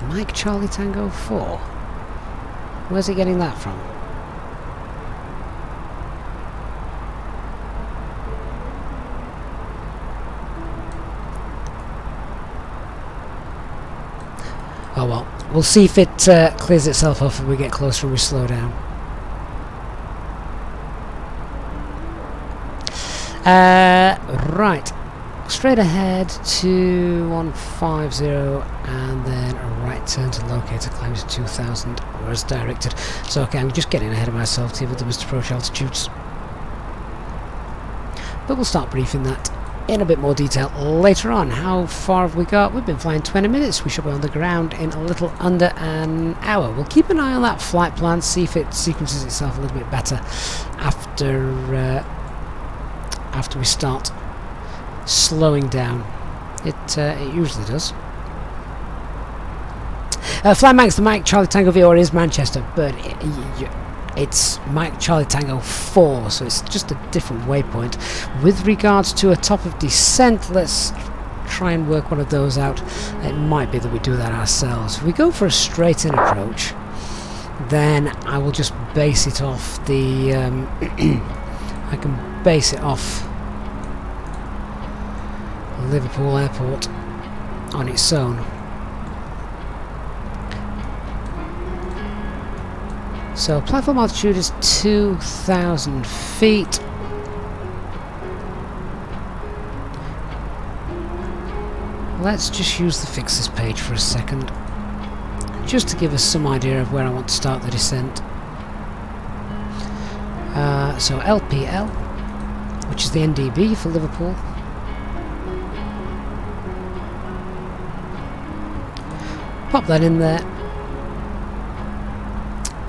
Mike Charlie Tango 4. Where's he getting that from? Oh well, we'll see if it clears itself off if we get closer and we slow down. Right, straight ahead to 150 and then a right turn to locator, climb to 2000 as directed. So okay, I'm just getting ahead of myself here with the missed approach altitudes. But we'll start briefing that in a bit more detail later on. How far have we got? We've been flying 20 minutes. We should be on the ground in a little under an hour. We'll keep an eye on that flight plan, see if it sequences itself a little bit better after we start slowing down. It usually does. FlyMax, the Mike Charlie Tango VR is Manchester, but it's Mike Charlie Tango 4, so it's just a different waypoint. With regards to a top of descent, let's try and work one of those out. It might be that we do that ourselves. If we go for a straight in approach, then I will just base it off the I can base it off Liverpool Airport on its own. So platform altitude is 2,000 feet. Let's just use the fixes page for a second, just to give us some idea of where I want to start the descent. So LPL, which is the NDB for Liverpool. Pop that in there.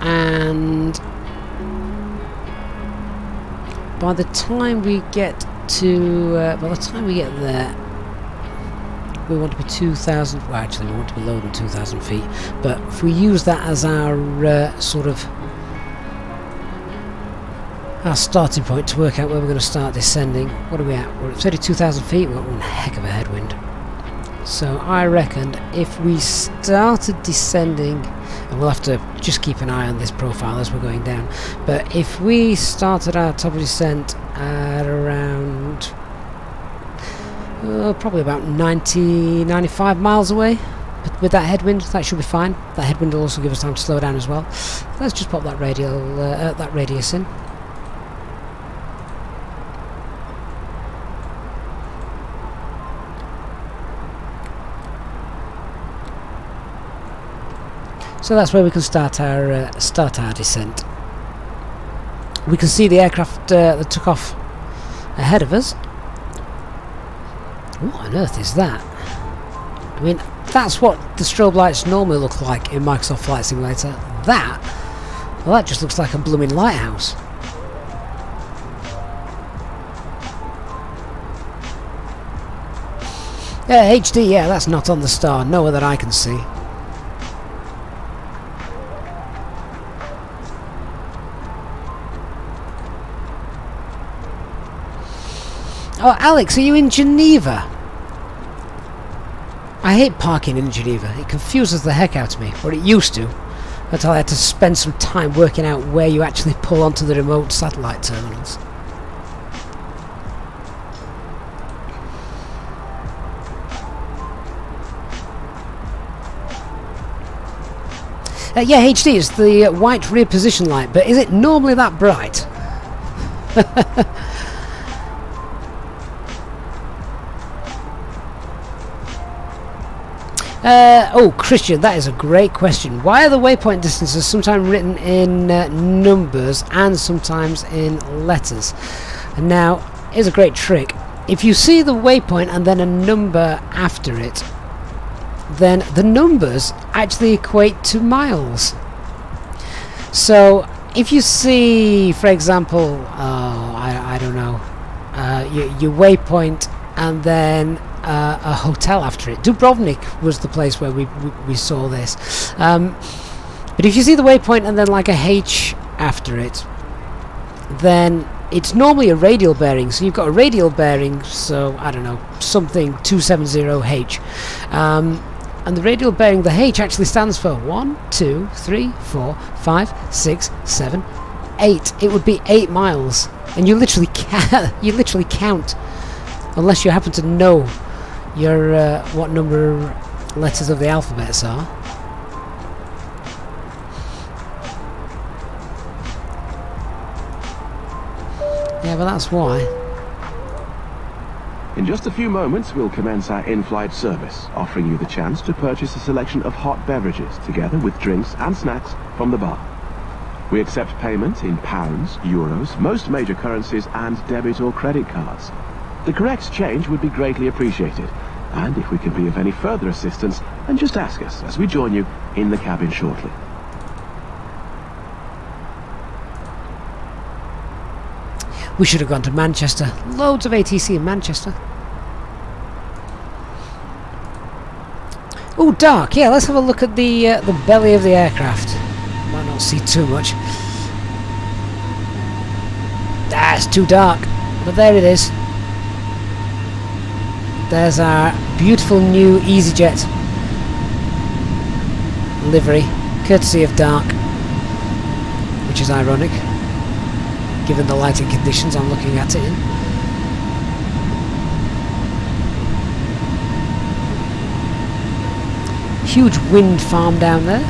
And by the time we get there, we want to be 2,000. Well, actually, we want to be lower than 2,000 feet. But if we use that as our sort of our starting point to work out where we're going to start descending, what are we at? We're at 32,000 feet. We've got one heck of a headwind. So I reckon if we started descending, and we'll have to just keep an eye on this profile as we're going down, but if we started our top of descent at around probably about 95 miles away, but with that headwind, that should be fine. That headwind will also give us time to slow down as well. Let's just pop that radius in. So that's where we can start our descent. We can see the aircraft that took off ahead of us. What on earth is that? I mean, That's what the strobe lights normally look like in Microsoft Flight Simulator. Well, that just looks like a blooming lighthouse. Yeah, HD, yeah, that's not on the star. Nowhere that I can see. Oh, Alex, are you in Geneva? I hate parking in Geneva. It confuses the heck out of me. Or it used to. Until I had to spend some time working out where you actually pull onto the remote satellite terminals. Yeah, HD is the white rear position light, but is it normally that bright? Oh, Christian, that is a great question. Why are the waypoint distances sometimes written in numbers and sometimes in letters? And now, here's a great trick. If you see the waypoint and then a number after it, then the numbers actually equate to miles. So, if you see, for example, I don't know, your waypoint and then a hotel after it. Dubrovnik was the place where we saw this. But if you see the waypoint and then like a H after it, then it's normally a radial bearing. So you've got a radial bearing, so I don't know, something 270H. And the radial bearing, the H actually stands for 1, 2, 3, 4, 5, 6, 7, 8. It would be 8 miles. And you literally count, unless you happen to know your what number letters of the alphabets are. Yeah, but that's why. In just a few moments, we'll commence our in-flight service, offering you the chance to purchase a selection of hot beverages, together with drinks and snacks from the bar. We accept payment in pounds, euros, most major currencies, and debit or credit cards. The correct change would be greatly appreciated, and if we can be of any further assistance, then just ask us as we join you in the cabin shortly. We should have gone to Manchester. Loads of ATC in Manchester. Oh, dark. Yeah, let's have a look at the belly of the aircraft. Might not see too much. Ah, it's too dark. But there it is. There's our beautiful new Easyjet livery, courtesy of dark, which is ironic, given the lighting conditions I'm looking at it in. Huge wind farm down there.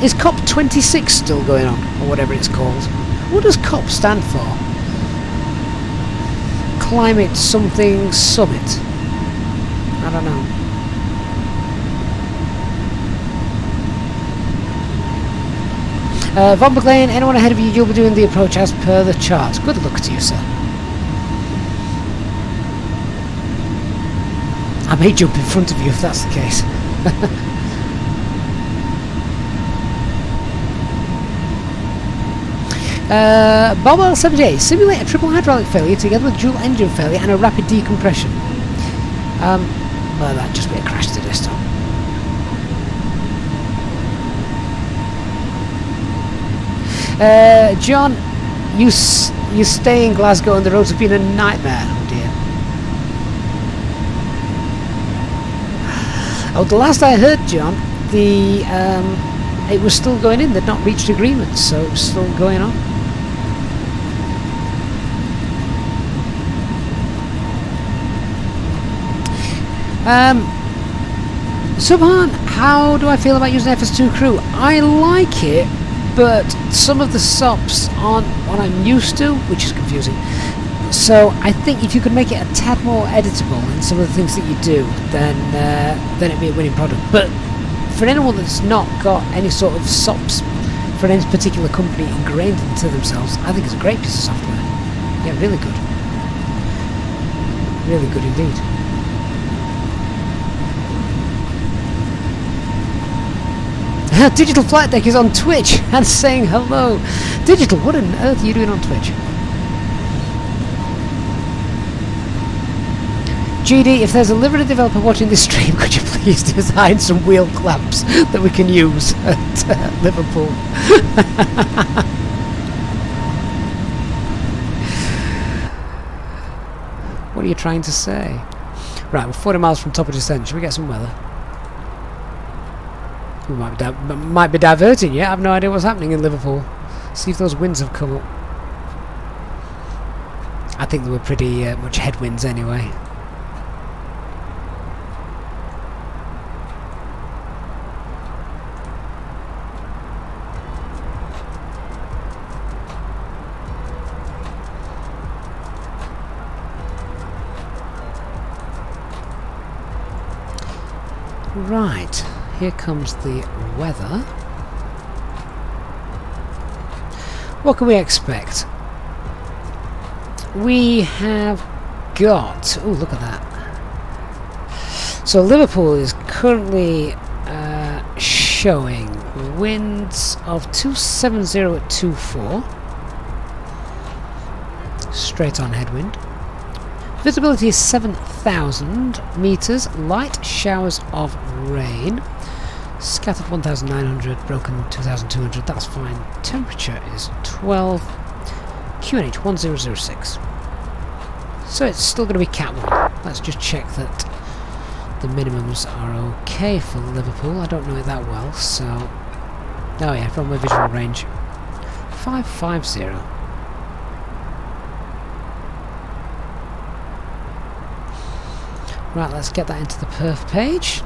Is COP26 still going on, or whatever it's called? What does COP stand for? Climate something summit. I don't know. Von McLean, anyone ahead of you, you'll be doing the approach as per the chart. Good luck to you, sir. I may jump in front of you if that's the case. Bob L78, simulate a triple hydraulic failure together with dual engine failure and a rapid decompression. Well, that'd just be a crash to the desktop. John, you stay in Glasgow and the roads have been a nightmare. Oh dear. Oh, the last I heard, John, it was still going in. They'd not reached agreements, so it was still going on. Subhan, how do I feel about using FS2 Crew? I like it, but some of the SOPs aren't what I'm used to, which is confusing. So I think if you could make it a tad more editable in some of the things that you do, then it'd be a winning product. But for anyone that's not got any sort of SOPs for any particular company ingrained into themselves, I think it's a great piece of software. Yeah, really good. Really good indeed. Digital Flight Deck is on Twitch and saying hello. Digital, what on earth are you doing on Twitch? GD, if there's a livery developer watching this stream, could you please design some wheel clamps that we can use at Liverpool? What are you trying to say? Right, we're 40 miles from top of descent. Should we get some weather? We might be diverting yet. I have no idea what's happening in Liverpool. See if those winds have come up. I think there were pretty much headwinds anyway. Right, here comes the weather. What can we expect? We have got... oh, look at that. So Liverpool is currently showing winds of 270 at 24. Straight on headwind. Visibility is 7,000 meters. Light showers of rain. Scattered 1,900. Broken 2,200. That's fine. Temperature is 12. QNH 1006. So it's still going to be Cat 1. Let's just check that the minimums are okay for Liverpool. I don't know it that well, so... oh yeah, from my visual range. 550. Right, let's get that into the perf page.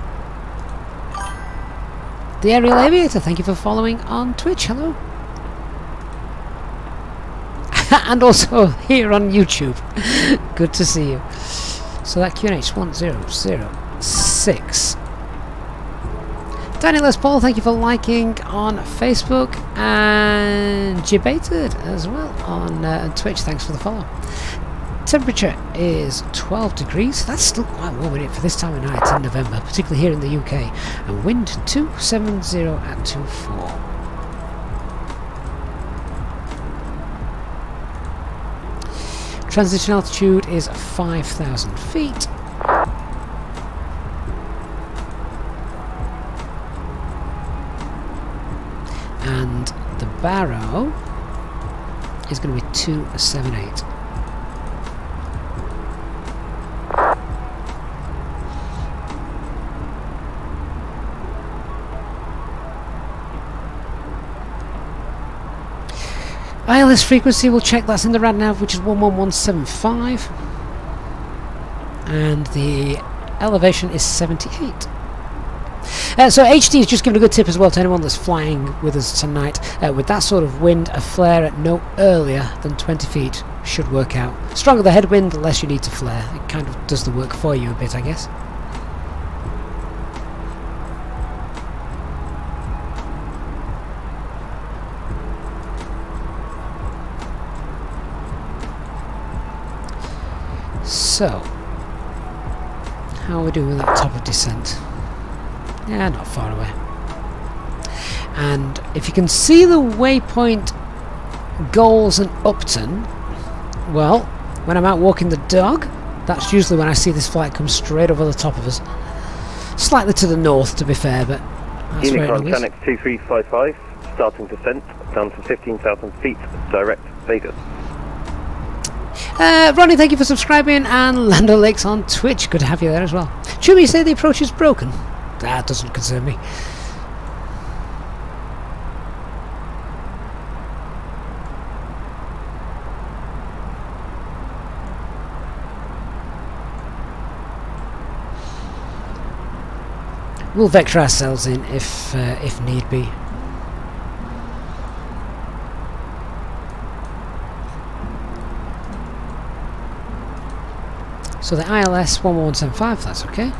The Aerial Aviator, thank you for following on Twitch. Hello. And also here on YouTube. Good to see you. So that QNH 1006. Daniel S. Paul, thank you for liking on Facebook, and Jibated as well on Twitch. Thanks for the follow. Temperature is 12 degrees. That's still quite warm, isn't it, for this time of night in November, particularly here in the UK. And wind 270 at 24. Transition altitude is 5,000 feet. And the Barrow is going to be 278. ILS frequency, we'll check that's in the RadNav, which is 11175, and the elevation is 78. So HD is just giving a good tip as well to anyone that's flying with us tonight. With that sort of wind, a flare at no earlier than 20 feet should work out. Stronger the headwind, the less you need to flare. It kind of does the work for you a bit, I guess. So, how are we doing with that top of descent? Yeah, not far away. And if you can see the waypoint Goals and Upton, well, when I'm out walking the dog, that's usually when I see this flight come straight over the top of us. Slightly to the north, to be fair, but that's where it is. Unicorn 2355, starting descent down to 15,000 feet, direct Vegas. Ronnie, thank you for subscribing, and Lando Lakes on Twitch. Good to have you there as well. Chumi, say the approach is broken. That doesn't concern me. We'll vector ourselves in if need be. So the ILS 1175, that's okay.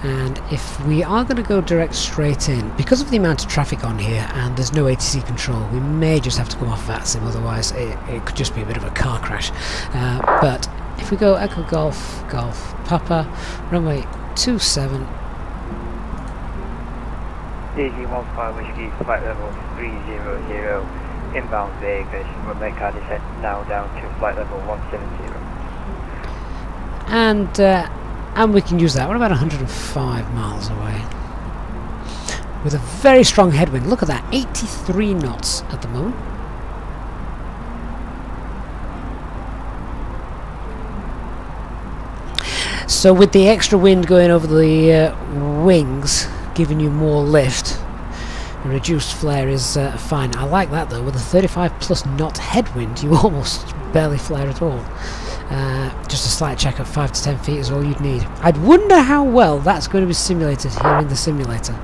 And if we are going to go direct straight in, because of the amount of traffic on here and there's no ATC control, we may just have to go off VATSIM, otherwise it could just be a bit of a car crash. But if we go Echo Golf, Golf, Papa, runway 27. DG15 Whiskey, flight level 300, inbound Vegas, we'll make our descent now down to flight level 170. And we can use that. We're about 105 miles away. With a very strong headwind. Look at that, 83 knots at the moment. So with the extra wind going over the wings, giving you more lift, a reduced flare is fine. I like that though. With a 35 plus knot headwind, you almost barely flare at all. Just a slight check at 5 to 10 feet is all you'd need. I'd wonder how well that's going to be simulated here in the simulator.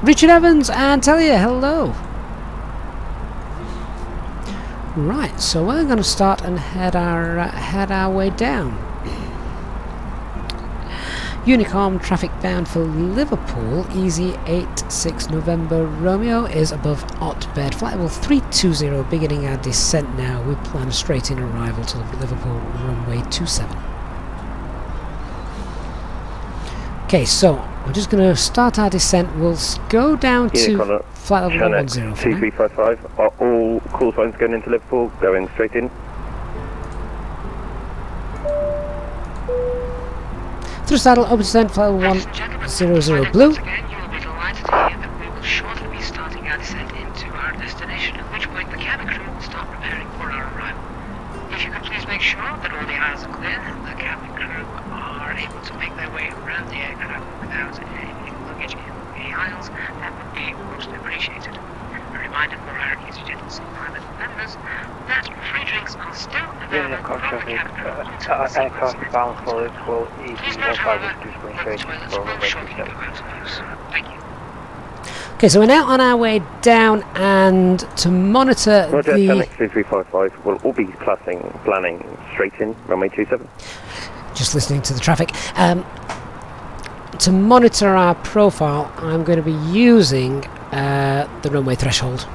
Richard Evans and Talia, hello. Right, so we're going to start and head our way down. Unicom traffic bound for Liverpool, Easy 86 November Romeo is above Otbed, flight level 320, beginning our descent now. We plan straight in arrival to Liverpool runway 27. Okay, so we're just going to start our descent. We'll go down to flight level 110. 2355, are all call signs going into Liverpool, going straight in? Through saddle, open descent, flight level 100 blue. Again, you will be delighted to hear that we will shortly be starting our descent into our destination, at which point the cabin crew will start preparing for our arrival. If you could please make sure that all the aisles are clear and the cabin crew are able to make their way around the aircraft without any luggage in the aisles, that would be most appreciated. A reminder for our Easyjet pilot members that free drinks are still available from the cabin crew. Aircraft bound for Liverpool, Easy 15 to spring straight for runway 27. Thank you. Okay, so we're now on our way down, and to monitor Roger, the... 2355 will all be planning straight in, runway 27. Just listening to the traffic. To monitor our profile, I'm going to be using the runway threshold.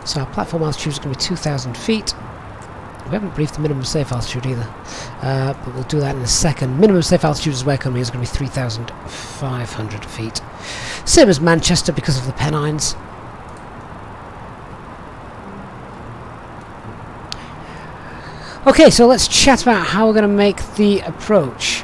So our platform altitude is going to be 2,000 feet. We haven't briefed the minimum safe altitude either, but we'll do that in a second. Minimum safe altitude as we're coming is going to be 3,500 feet. Same as Manchester because of the Pennines. Okay, so let's chat about how we're going to make the approach.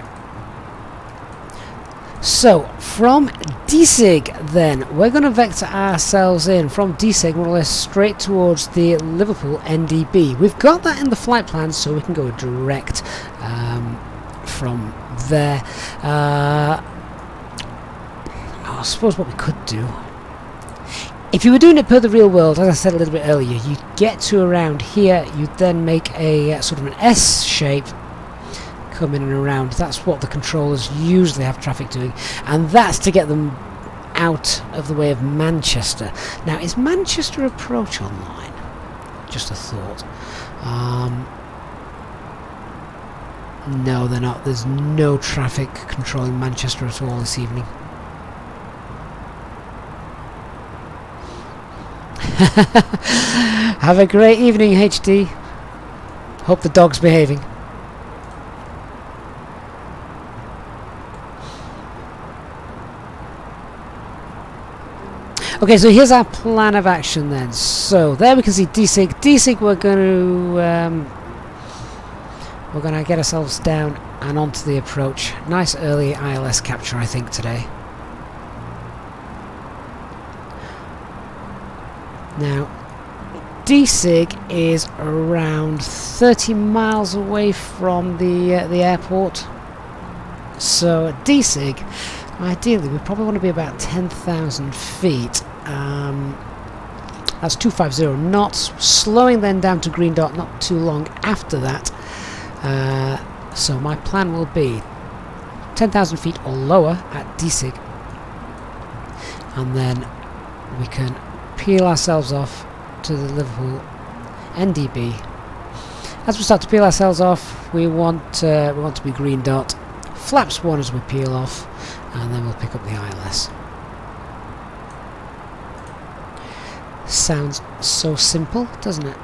So, from DSIG then, we're going to vector ourselves in from DSIG more or less straight towards the Liverpool NDB. We've got that in the flight plan, so we can go direct from there. I suppose what we could do, if you were doing it per the real world, as I said a little bit earlier, you'd get to around here, you'd then make a sort of an S shape coming and around. That's what the controllers usually have traffic doing, and that's to get them out of the way of Manchester. Now, is Manchester approach online? Just a thought. No, they're not. There's no traffic controlling Manchester at all this evening. Have a great evening, HD. Hope the dog's behaving. Okay, so here's our plan of action then. So there we can see DSIG. DSIG, we're going to get ourselves down and onto the approach. Nice early ILS capture, I think, today. Now, DSIG is around 30 miles away from the airport. So at DSIG, ideally, we probably want to be about 10,000 feet. That's 250 knots, slowing then down to green dot not too long after that. So my plan will be 10,000 feet or lower at DSIG, and then we can peel ourselves off to the Liverpool NDB. As we start to peel ourselves off, we want to be green dot, flaps 1 as we peel off, and then we'll pick up the ILS. Sounds so simple, doesn't it?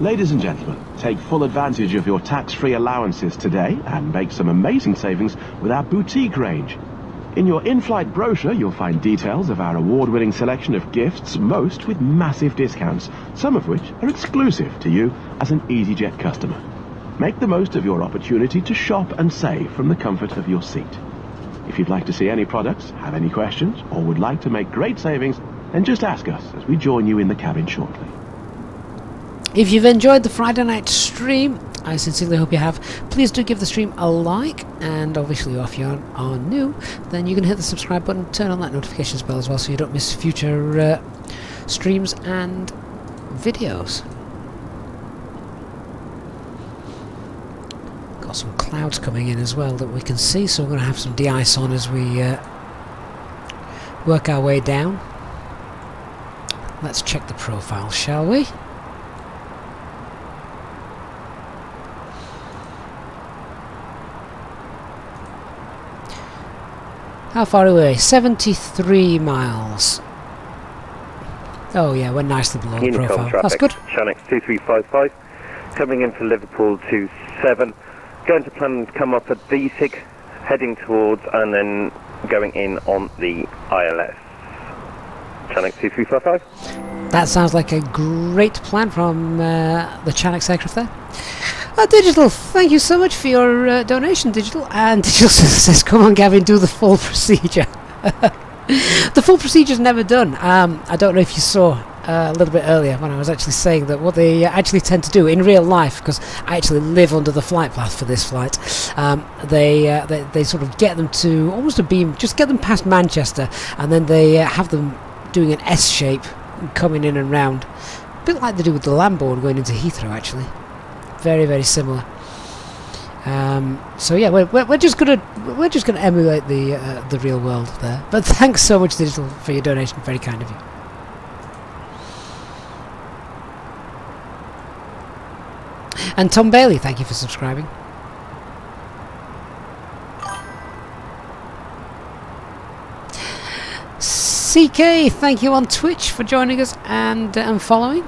Ladies and gentlemen, take full advantage of your tax-free allowances today and make some amazing savings with our boutique range. In your in-flight brochure, you'll find details of our award-winning selection of gifts, most with massive discounts, some of which are exclusive to you as an Easyjet customer. Make the most of your opportunity to shop and save from the comfort of your seat. If you'd like to see any products, have any questions, or would like to make great savings, then just ask us as we join you in the cabin shortly. If you've enjoyed the Friday night stream, I sincerely hope you have, please do give the stream a like, and obviously if you are new, then you can hit the subscribe button, turn on that notifications bell as well so you don't miss future streams and videos. Got some clouds coming in as well that we can see, so we're going to have some de-ice on as we work our way down. Let's check the profile, shall we? How far away? 73 miles. Oh yeah, we're nicely below the profile. Traffic. That's good. Channel 2355, coming in for Liverpool 27, going to plan to come up at D6, heading towards and then going in on the ILS. Channel 2355. That sounds like a great plan from the Chanex aircraft there. Digital, thank you so much for your donation, Digital. And Digital says, come on Gavin, do the full procedure. The full procedure's never done. I don't know if you saw a little bit earlier when I was actually saying that what they actually tend to do in real life, because I actually live under the flight path for this flight, they sort of get them to almost a beam, just get them past Manchester, and then they have them doing an S shape, coming in and round. A bit like they do with the Lambo going into Heathrow, actually. Very, very similar. So yeah, we're just gonna emulate the real world there. But thanks so much, Digital, for your donation. Very kind of you. And Tom Bailey, thank you for subscribing. CK, thank you on Twitch for joining us and following.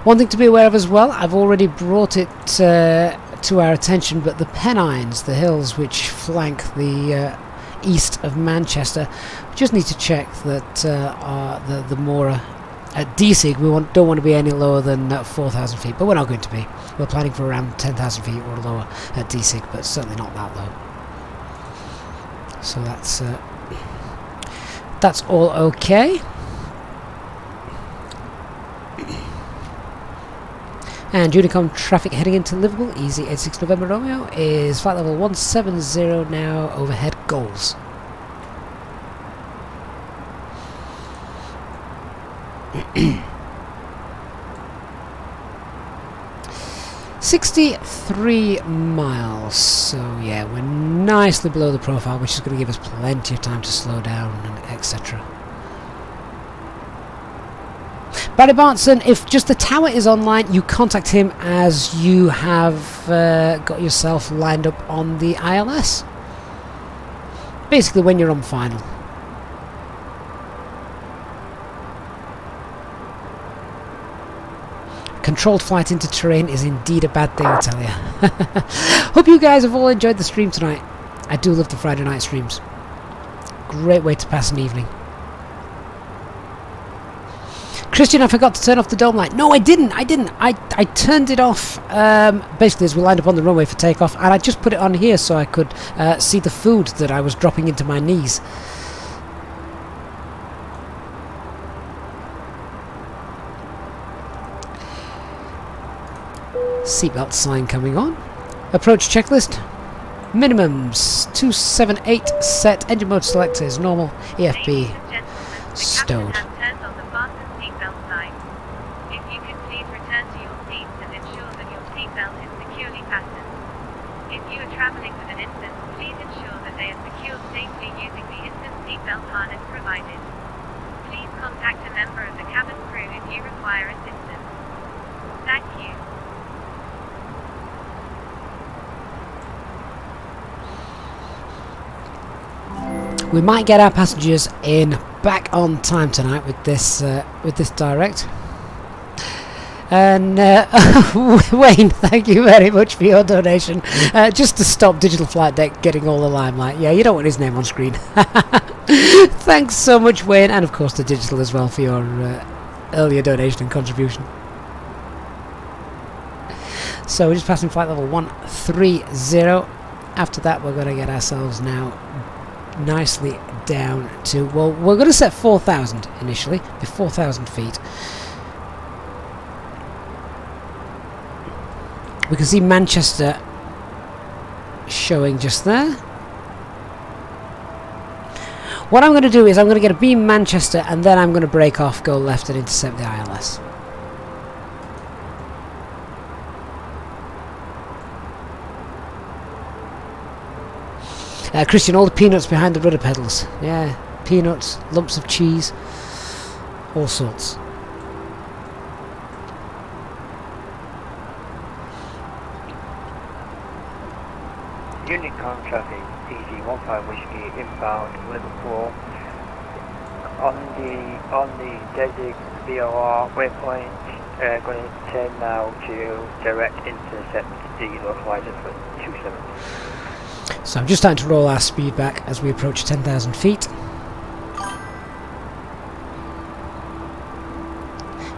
One thing to be aware of as well, I've already brought it to our attention, but the Pennines, the hills which flank the east of Manchester, we just need to check that the Mora at DSIG, we don't want to be any lower than 4,000 feet, but we're not going to be. We're planning for around 10,000 feet or lower at DSIG, but certainly not that low. So that's all okay. And Unicom traffic heading into Liverpool, easy 86 November Romeo, is flight level 170 now, overhead goals. $63 miles, so yeah, we're nicely below the profile, which is going to give us plenty of time to slow down and etc. Barry Bartson, if just the tower is online, you contact him as you have got yourself lined up on the ILS. Basically when you're on final. Controlled flight into terrain is indeed a bad thing, I tell you. Hope you guys have all enjoyed the stream tonight. I do love the Friday night streams. Great way to pass an evening. Christian, I forgot to turn off the dome light. No, I didn't. I turned it off basically as we lined up on the runway for takeoff, and I just put it on here so I could see the food that I was dropping into my knees. Seatbelt sign coming on. Approach checklist. Minimums 278 set. Engine mode selector is normal. EFB stowed. If you could please return to your seats and ensure that your seatbelt is securely fastened. If you are traveling with an infant, please ensure that they are secured safely using the infant seatbelt harness provided. Please contact a member of the cabin crew if you require assistance. Thank you. We might get our passengers in back on time tonight with this direct. And Wayne, thank you very much for your donation. Just to stop Digital Flight Deck getting all the limelight. Yeah, you don't want his name on screen. Thanks so much, Wayne, and of course to Digital as well for your earlier donation and contribution. So we're just passing flight level 130. After that, we're going to get ourselves now nicely down to, well, we're going to set 4,000 initially, be 4,000 feet. We can see Manchester showing just there. What I'm going to do is I'm going to get a beam Manchester and then I'm going to break off, go left and intercept the ILS. Christian, all the peanuts behind the rudder pedals. Yeah, peanuts, lumps of cheese, all sorts. Unicorn traffic, EZ15 Whiskey inbound Liverpool. On the Desig VOR waypoint, going to turn now to direct intercept the localizer for 27. So I'm just starting to roll our speed back as we approach 10,000 feet.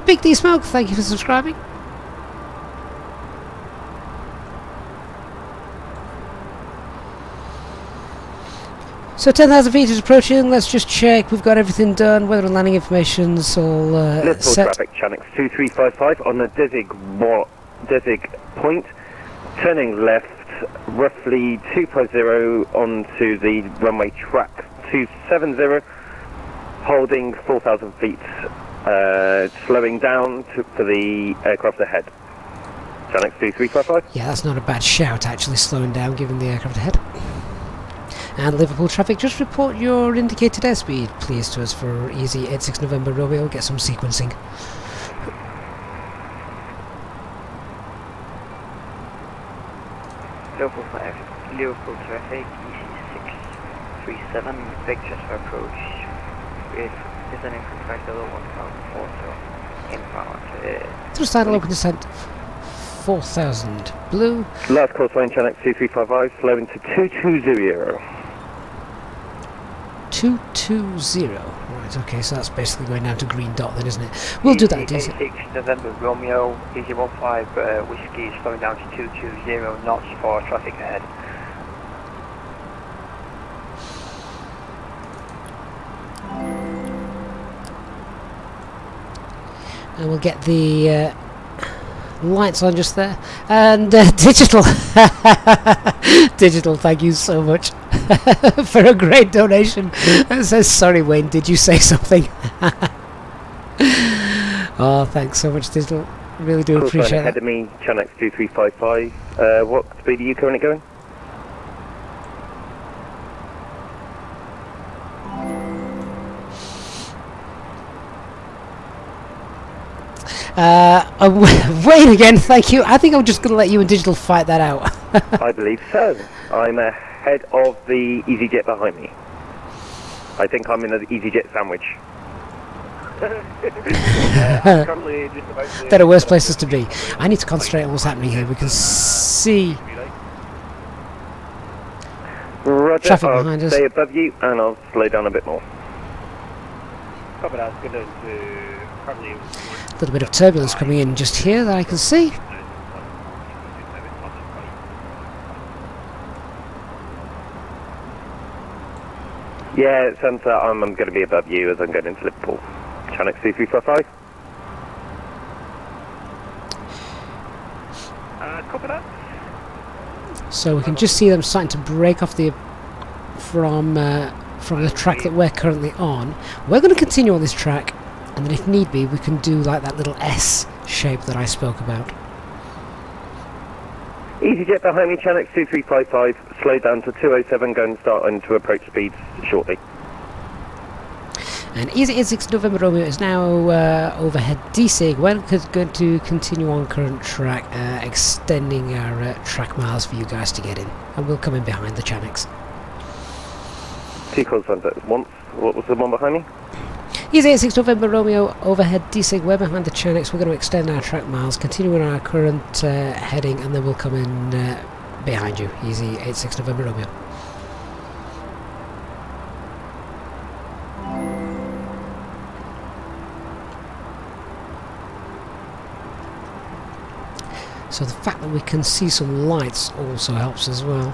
Big D Smoke, thank you for subscribing. So 10,000 feet is approaching. Let's just check we've got everything done. Weather and landing information's all Liverpool set. traffic, Channel 2355 on the Desig point, turning left roughly 250 onto the runway track 270, holding 4,000 feet, slowing down for the aircraft ahead. Channel 2355. Yeah, that's not a bad shout actually, slowing down given the aircraft ahead. And Liverpool traffic, just report your indicated airspeed please to us for Easy 86 November Romeo, get some sequencing. Liverpool traffic, EC637, pictures for approach with descending from flight level 1040 inbound. Through start open descent 4,000 blue. Last course line, Channel 2355, slowing to 220. 220. Right, okay, so that's basically going down to green dot then, isn't it? We'll do that, Daisy. 6 November Romeo, EZ15 Whiskey is slowing down to 220 knots for traffic ahead. And we'll get the lights on just there. And Digital, Digital, thank you so much for a great donation. It says, sorry Wayne, did you say something? Oh, thanks so much, Digital. Really do appreciate that. Ahead of me, Channel 2355. What speed are you currently going? Wayne again, thank you. I think I'm just going to let you and Digital fight that out. I believe so. I'm ahead of the Easyjet behind me. I think I'm in the Easyjet sandwich. There are worse places to be. I need to concentrate on what's happening here. We can see Roger, traffic I'll behind us. stay above you and I'll slow down a bit more. Copy that, it's going to currently... A little bit of turbulence coming in just here that I can see. Yeah, it sounds like I'm going to be above you as I'm going into Liverpool. Channel 2355. Copy that. So we can just see them starting to break off the from the track that we're currently on. We're going to continue on this track, and then if need be we can do like that little S shape that I spoke about. Easyjet behind me, Channel 2355, slow down to 207, going to start into approach speeds shortly. And Easy 86 November Romeo is now overhead DSIG. We're going to continue on current track, extending our track miles for you guys to get in, and we'll come in behind the Chanix. Two calls at once. What was the one behind me? Easyjet 6 November Romeo, overhead desig, we're behind the Chinix. We're going to extend our track miles, continue on our current heading, and then we'll come in behind you. Easy 86 November Romeo. So the fact that we can see some lights also helps as well.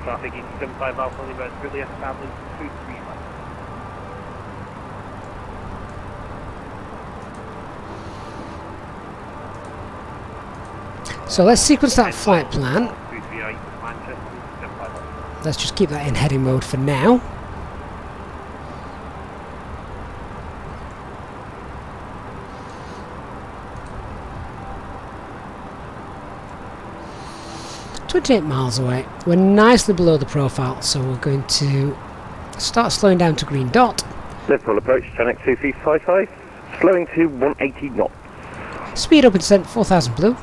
Traffic 75 Alpha Lima is really established 231. So let's sequence that flight plan. 238 Manchester 75 Alpha. Let's just keep that in heading mode for now. .28 miles away. We're nicely below the profile, so we're going to start slowing down to green dot. Liverpool approach, Chinix 2355, slowing to 180 knots. Speed up and descent 4000 blue.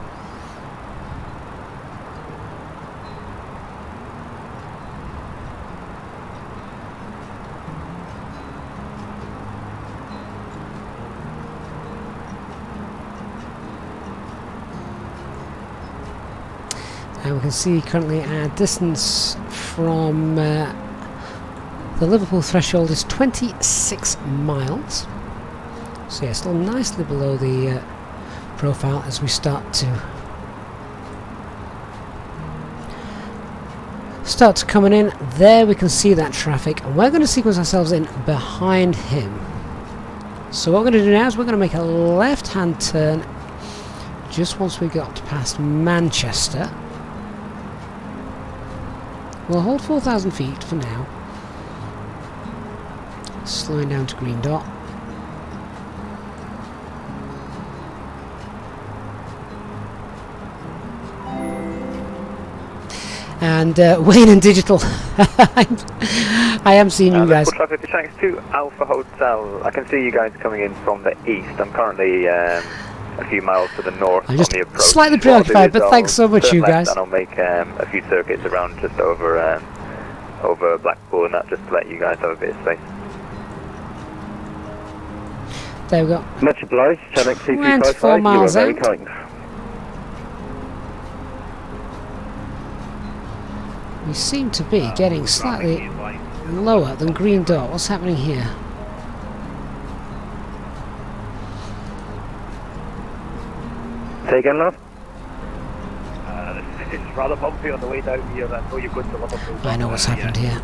And we can see currently our distance from the Liverpool threshold is 26 miles. So yeah, still nicely below the profile as we start to coming in. There we can see that traffic, and we're going to sequence ourselves in behind him. So what we're going to do now is we're going to make a left-hand turn just once we got past Manchester. We'll hold 4,000 feet for now. Slowing down to green dot. And Wayne and Digital, I am seeing you guys. Traffic to Shanks 2 Alpha Hotel. I can see you guys coming in from the east. I'm currently a few miles to the north I'm on just the approach. slightly preoccupied, but thanks so much, you guys. And I'll make a few circuits around just over Blackpool and that, just to let you guys have a bit of space. There we go. Much obliged, Chinix 24 2355, miles you are very out. kind. We seem to be getting slightly lower than green dot. What's happening here? Say again, love? It's rather bumpy on the way down here. I know you're going to Liverpool. I know what's happened here.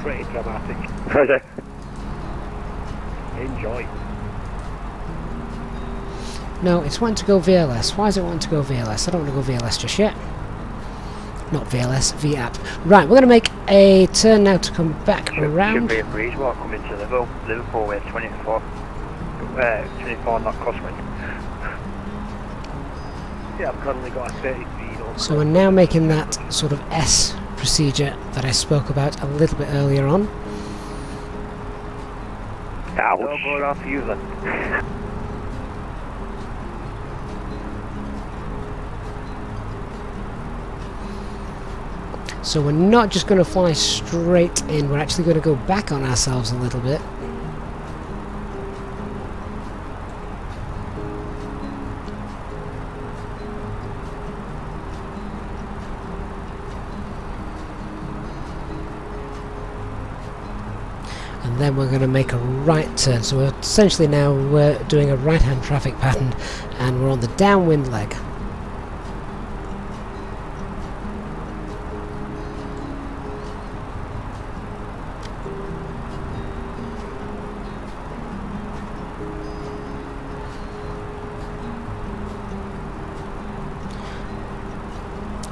Pretty dramatic. Roger. Enjoy. No, it's wanting to go VLS. Why is it wanting to go VLS? I don't want to go VLS just yet. Not VLS, VAP. Right, we're going to make a turn now to come back around. Should be a breeze walk coming to Liverpool with 24 knot crosswind. Yeah, I've currently got a 30 speed. So we're now making that sort of S procedure that I spoke about a little bit earlier on. Ouch. No going off you then. So we're not just going to fly straight in, we're actually going to go back on ourselves a little bit. And then we're going to make a right turn. So we're essentially now doing a right-hand traffic pattern, and we're on the downwind leg.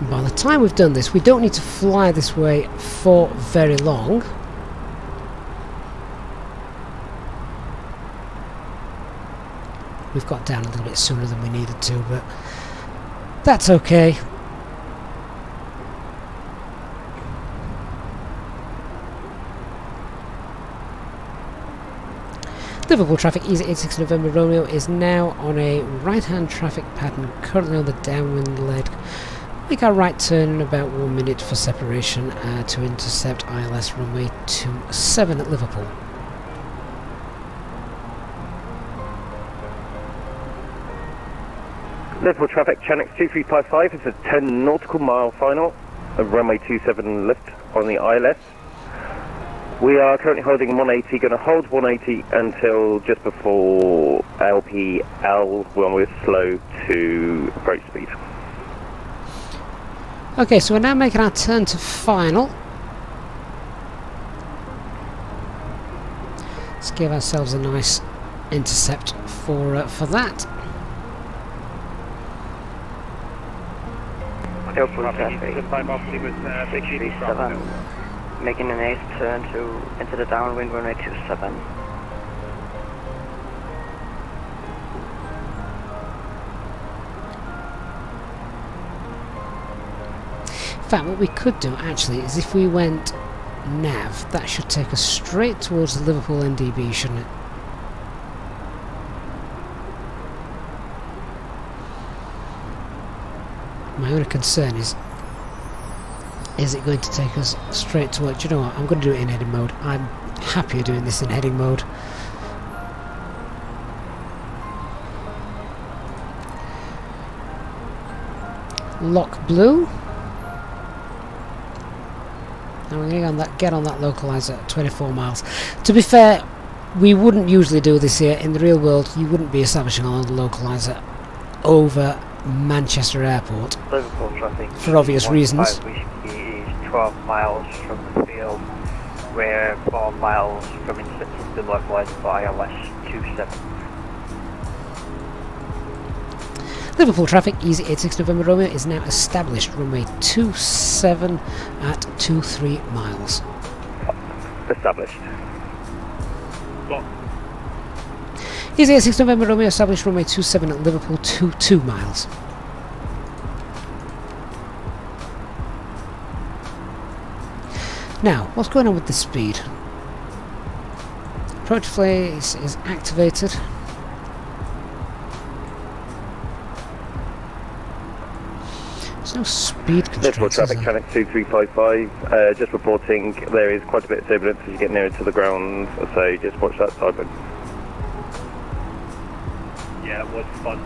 By the time we've done this, we don't need to fly this way for very long. We've got down a little bit sooner than we needed to, but that's okay. Liverpool traffic, Easyjet November Romeo is now on a right-hand traffic pattern, currently on the downwind leg, Make our right turn in about 1 minute for separation to intercept ILS runway 27 at Liverpool. Liverpool traffic, Channel 2355 is a 10 nautical mile final of runway 27 lift on the ILS. We are currently holding 180, going to hold 180 until just before LPL when we're slow to approach speed. Okay, so we're now making our turn to final. Let's give ourselves a nice intercept for that. Liverpool traffic, 337, making an ace turn into the downwind runway 27. In fact, what we could do actually is if we went nav, that should take us straight towards the Liverpool NDB, shouldn't it? My only concern is it going to take us straight to what? Do you know what? I'm going to do it in heading mode. I'm happier doing this in heading mode. Lock blue. Now we're going to get on that localizer at 24 miles. To be fair, we wouldn't usually do this here. In the real world, you wouldn't be establishing on the localizer over Manchester Airport Liverpool traffic for obvious reasons. Whiskey is 12 miles from the field. We're 4 miles from the localizer for ILS 27. Liverpool traffic, Easy 86 November Romeo is now established runway 27 at 23 miles. Established. Easy 86 November Romeo established runway 27 at Liverpool 22 miles. Now, what's going on with the speed? Approach phase is activated. There's no speed constraints. Liverpool traffic, Channel 2355, just reporting there is quite a bit of turbulence as you get nearer to the ground, so just watch that side. Yeah, it was fun.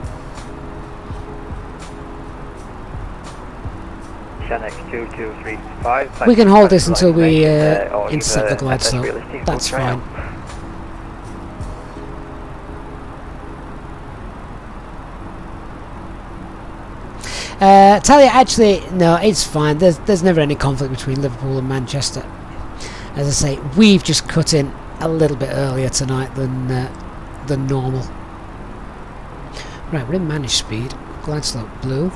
Channel 2235. We can hold this until we intercept the glide slope. That's fine. Talia, actually, no, it's fine. There's never any conflict between Liverpool and Manchester. As I say, we've just cut in a little bit earlier tonight than normal. Right, we're in managed speed. Glide slope blue.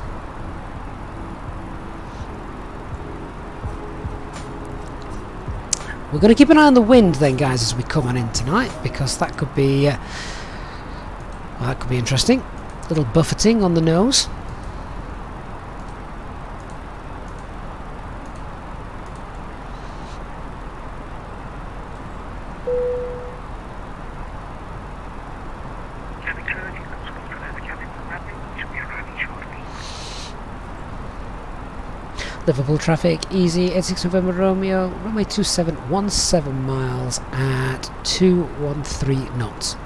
We're going to keep an eye on the wind then, guys, as we come on in tonight, because that could be interesting. A little buffeting on the nose. Liverpool traffic, Easy 86 November Romeo, runway 27, 17 miles at 213 knots.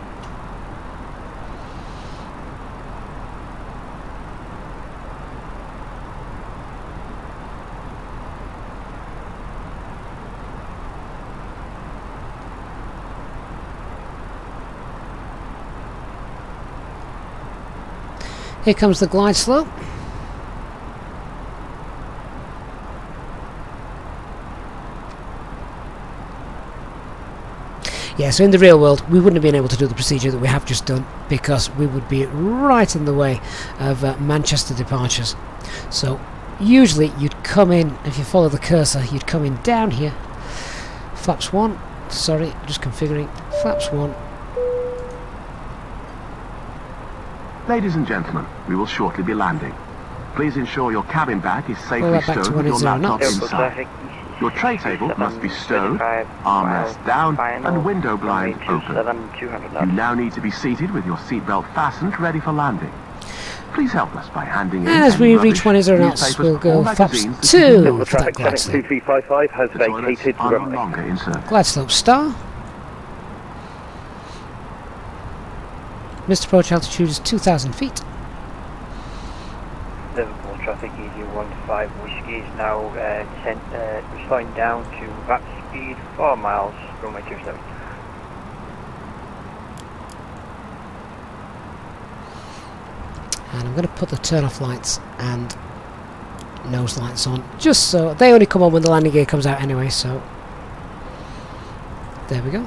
Here comes the glide slope. Yeah, so in the real world, we wouldn't have been able to do the procedure that we have just done because we would be right in the way of Manchester departures. So usually you'd come in, if you follow the cursor, you'd come in down here. Flaps 1, sorry, just configuring. Flaps 1. Ladies and gentlemen, we will shortly be landing. Please ensure your cabin bag is safely stowed with your laptop inside. Your tray table must be stowed, armrest down, and window blind open. You now need to be seated with your seatbelt fastened, ready for landing. please help us by handing in And as we any reach rubbish, 10 knots, newspapers, we'll go or flaps magazines that you 2 can for that Traffic glide Channel slope. 2355 has The toilets vacated are no runway. longer in service. Glide slope star. Missed approach altitude is 2,000 feet. Liverpool traffic easy 15 whiskey is now slowing down to VATS speed 4 miles, runway 27. And I'm going to put the turn off lights and nose lights on, just so they only come on when the landing gear comes out anyway, so there we go.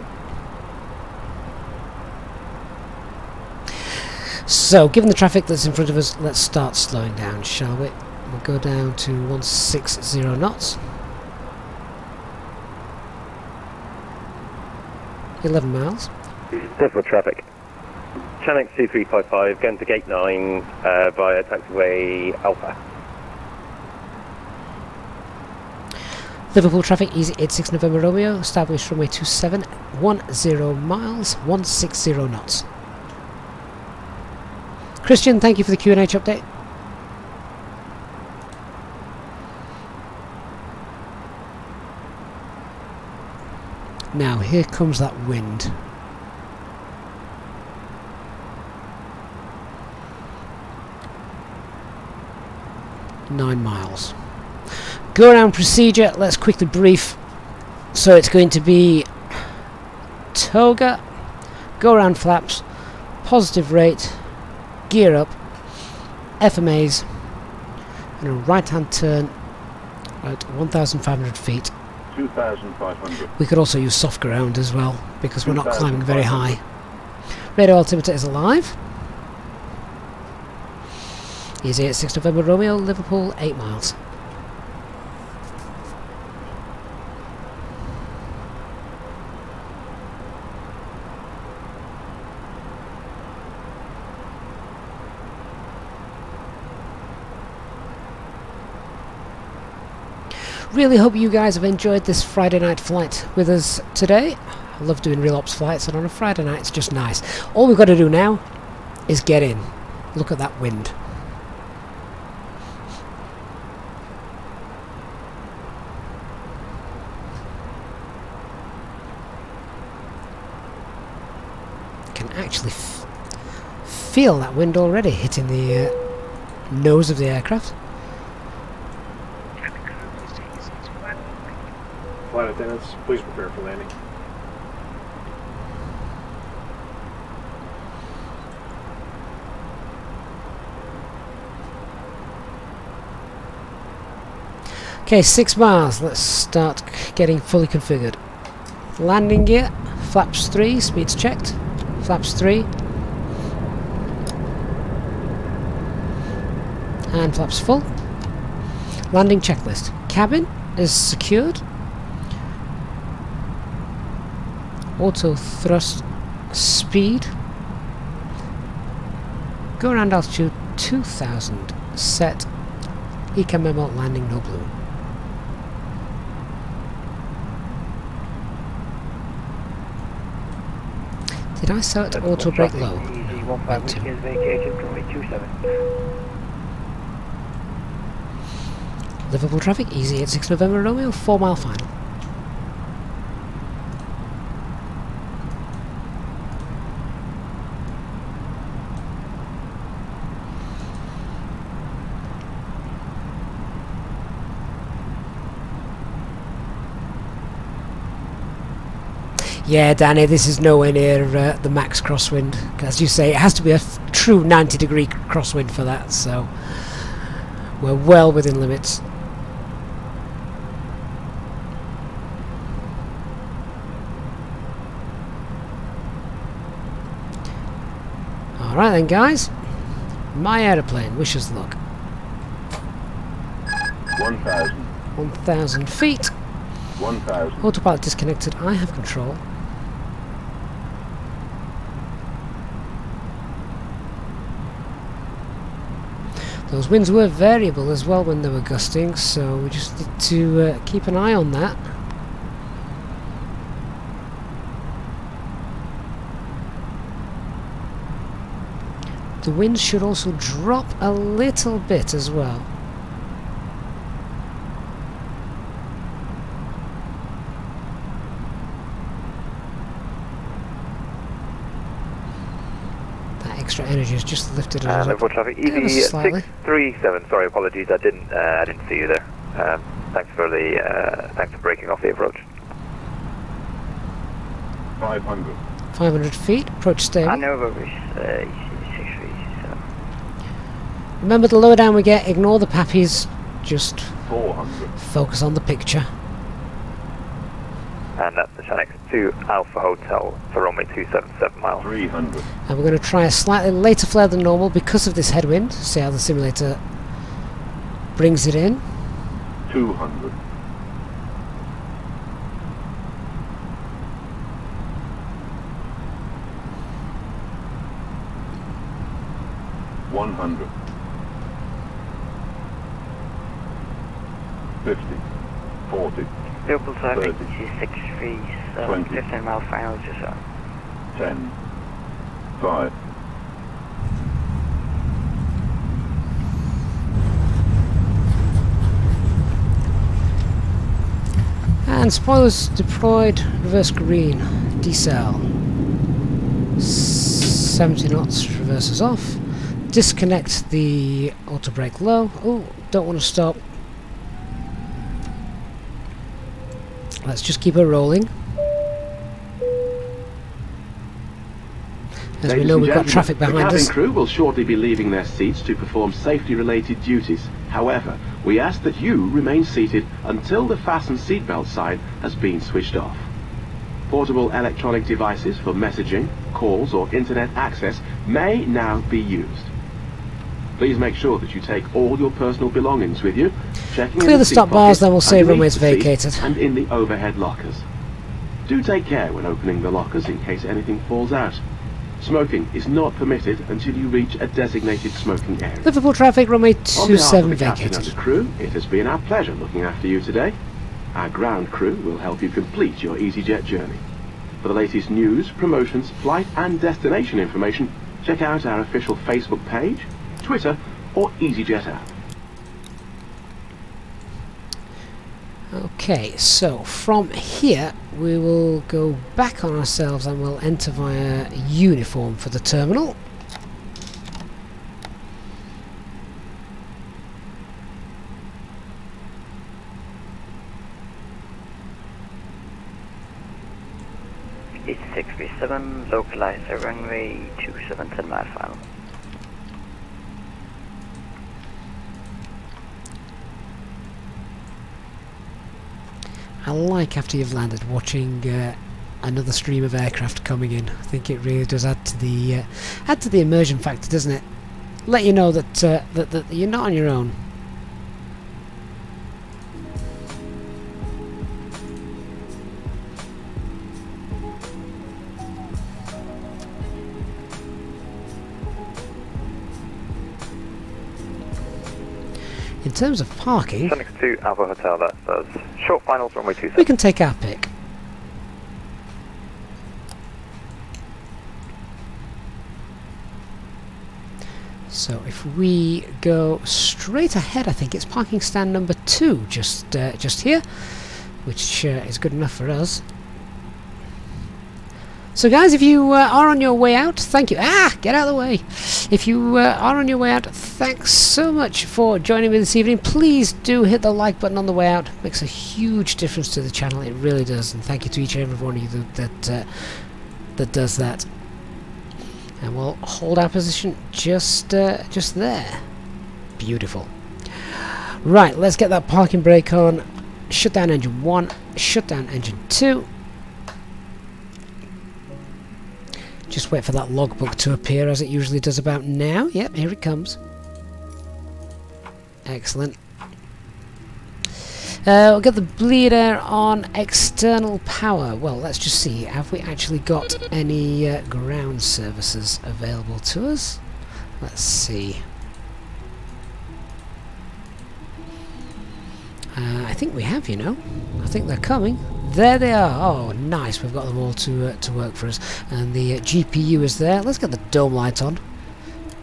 So given the traffic that's in front of us, let's start slowing down, shall we? We'll go down to 160 knots. 11 miles. Liverpool traffic. Channel 2355 going to gate 9 via taxiway Alpha. Liverpool traffic, easy 86 November Romeo, established runway 27, 10 miles, 160 knots. Christian, thank you for the QNH update. Now, here comes that wind. Nine miles. Go around procedure, let's quickly brief. So it's going to be toga, go around flaps, positive rate, gear up, FMAs, and a right hand turn at 1,500 feet. 2,500. We could also use soft ground as well, because we're not climbing very high. Radar altimeter is alive. Easy at 6 November Romeo, Liverpool, 8 miles. Really hope you guys have enjoyed this Friday night flight with us today. I love doing real ops flights, and on a Friday night it's just nice. All we've got to do now is get in. Look at that wind. Can actually feel that wind already hitting the nose of the aircraft. Flight attendants, please prepare for landing. Okay, 6 miles. Let's start getting fully configured. Landing gear, flaps 3, speeds checked. Flaps 3. And flaps full. Landing checklist. Cabin is secured. Auto thrust speed. Go around altitude 2000 set. Eco memo landing no blue. Did I set auto brake low? Easy 15 whiskey is vacated runway 27. Liverpool traffic, easy 86 November Romeo, 4 mile final. Yeah, Danny, this is nowhere near the max crosswind. As you say, it has to be a true 90-degree crosswind for that, so we're well within limits. Alright then, guys. My aeroplane, wish us luck. 1,000. 1,000 feet. 1,000. Autopilot disconnected. I have control. Those winds were variable as well when they were gusting, so we just need to keep an eye on that. The wind should also drop a little bit as well. That extra energy has just lifted us Liverpool traffic, EV637. Sorry, apologies, I didn't see you there. Thanks for breaking off the approach. 500. 500 feet, approach stable. I know where we 637. Remember, the lower down we get, ignore the pappies, just 400. focus on the picture. And that's the Channel X2 Alpha Hotel for runway 277 miles. 300. And we're going to try a slightly later flare than normal because of this headwind. See how the simulator brings it in. 200. 100. 50. 40. Liverpool traffic, 30, 637, 15 mile final just so. 10. 5. And spoilers deployed, reverse green, decel. 70 knots, reverses off. Disconnect the auto brake low. Oh, don't want to stop. Let's just keep her rolling. As we know, we've got traffic behind us. The cabin crew will shortly be leaving their seats to perform safety-related duties. However, we ask that you remain seated until the fasten seatbelt sign has been switched off. Portable electronic devices for messaging, calls or internet access may now be used. Please make sure that you take all your personal belongings with you, checking Clear in the seat stop bars, pockets, then we'll say underneath runway's the seat, vacated. and in the overhead lockers. Do take care when opening the lockers in case anything falls out. Smoking is not permitted until you reach a designated smoking area. Liverpool traffic, runway On behalf of 27 the captain and vacated. the crew, it has been our pleasure looking after you today. Our ground crew will help you complete your Easyjet journey. For the latest news, promotions, flight and destination information, check out our official Facebook page, Twitter or Easyjet app. Okay, so from here we will go back on ourselves and we'll enter via uniform for the terminal. It's 637, localize the runway 27, 10 mile final. I like, after you've landed, watching another stream of aircraft coming in. I think it really does add to the immersion factor, doesn't it? Let you know that that you're not on your own. In terms of parking, Channel X2 Alpha Hotel, that does short finals runway 27. we can take our pick. So if we go straight ahead, I think it's parking stand number 2, just here, which is good enough for us. So guys, if you are on your way out, thank you. Get out of the way. If you are on your way out, thanks so much for joining me this evening. Please do hit the like button on the way out. It makes a huge difference to the channel. It really does. And thank you to each and every one of you that does that. And we'll hold our position just there. Beautiful. Right, let's get that parking brake on. Shut down engine 1. Shut down engine 2. Just wait for that logbook to appear as it usually does about now. Yep, here it comes. Excellent. We'll get the bleed air on external power. Well, let's just see. Have we actually got any ground services available to us? Let's see. I think we have, you know. I think they're coming. There they are. Oh, nice. We've got them all to work for us. And the GPU is there. Let's get the dome light on.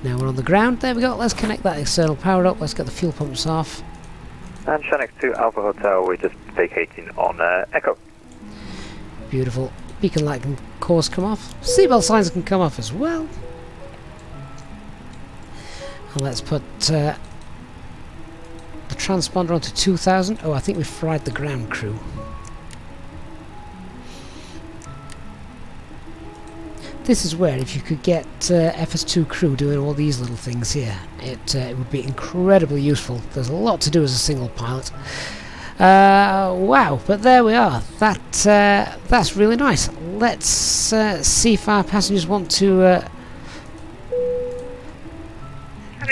Now we're on the ground. There we go. Let's connect that external power up. Let's get the fuel pumps off. And Shanix to Alpha Hotel, we're just vacating on Echo. Beautiful. Beacon light can, of course, come off. Seatbelt signs can come off as well. And let's put the transponder onto 2000. Oh, I think we fried the ground crew. This is where, if you could get FS2 crew doing all these little things here, it would be incredibly useful. There's a lot to do as a single pilot. Wow, but there we are. That's really nice. Let's see if our passengers want to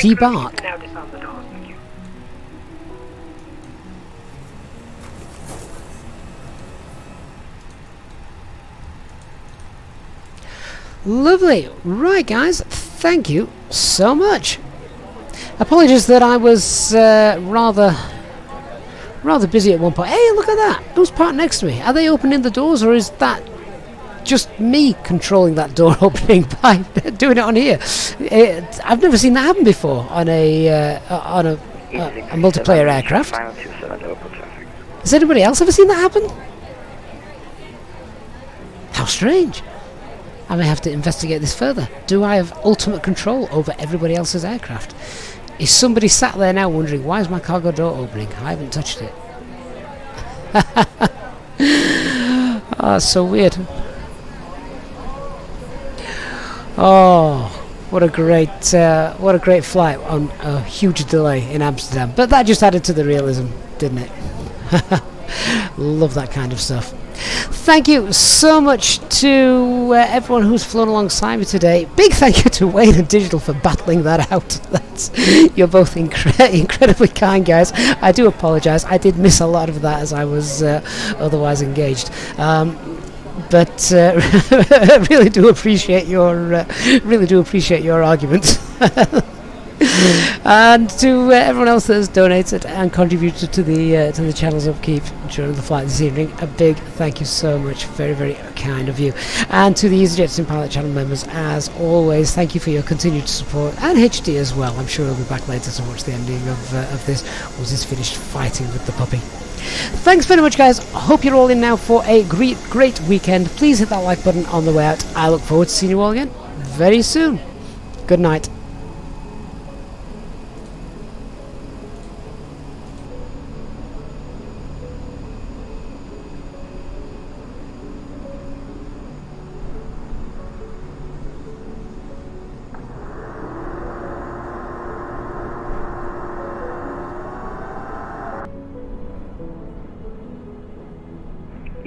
debark. Now disarm the doors, thank you. Lovely. Right, guys. Thank you so much. Apologies that I was rather busy at one point. Hey, look at that! Who's parked next to me? Are they opening the doors, or is that just me controlling that door opening by doing it on here? I've never seen that happen before on a multiplayer aircraft. Has anybody else ever seen that happen? How strange. I may have to investigate this further. Do I have ultimate control over everybody else's aircraft? Is somebody sat there now wondering, why is my cargo door opening? I haven't touched it. Oh, so weird. Oh, what a great flight on a huge delay in Amsterdam. But that just added to the realism, didn't it? Love that kind of stuff. Thank you so much to everyone who's flown alongside me today. Big thank you to Wayne and Digital for battling that out. You're both incredibly kind, guys. I do apologise. I did miss a lot of that as I was otherwise engaged. But really do appreciate your arguments. And to everyone else that has donated and contributed to the channel's upkeep during the flight this evening, a big thank you so much. Very, very kind of you. And to the Easyjet Sim Pilot channel members, as always, thank you for your continued support, and HD as well. I'm sure he'll be back later to watch the ending of this once he's finished fighting with the puppy. Thanks very much, guys. Hope you're all in now for a great weekend. Please hit that like button on the way out. I look forward to seeing you all again very soon. Good night.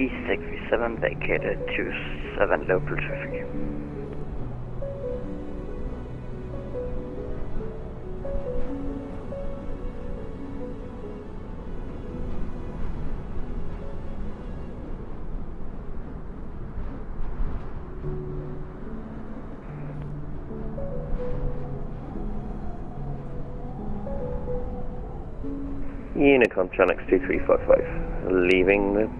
E637 vacated 27 local traffic. Unicom Tronics 2355, leaving the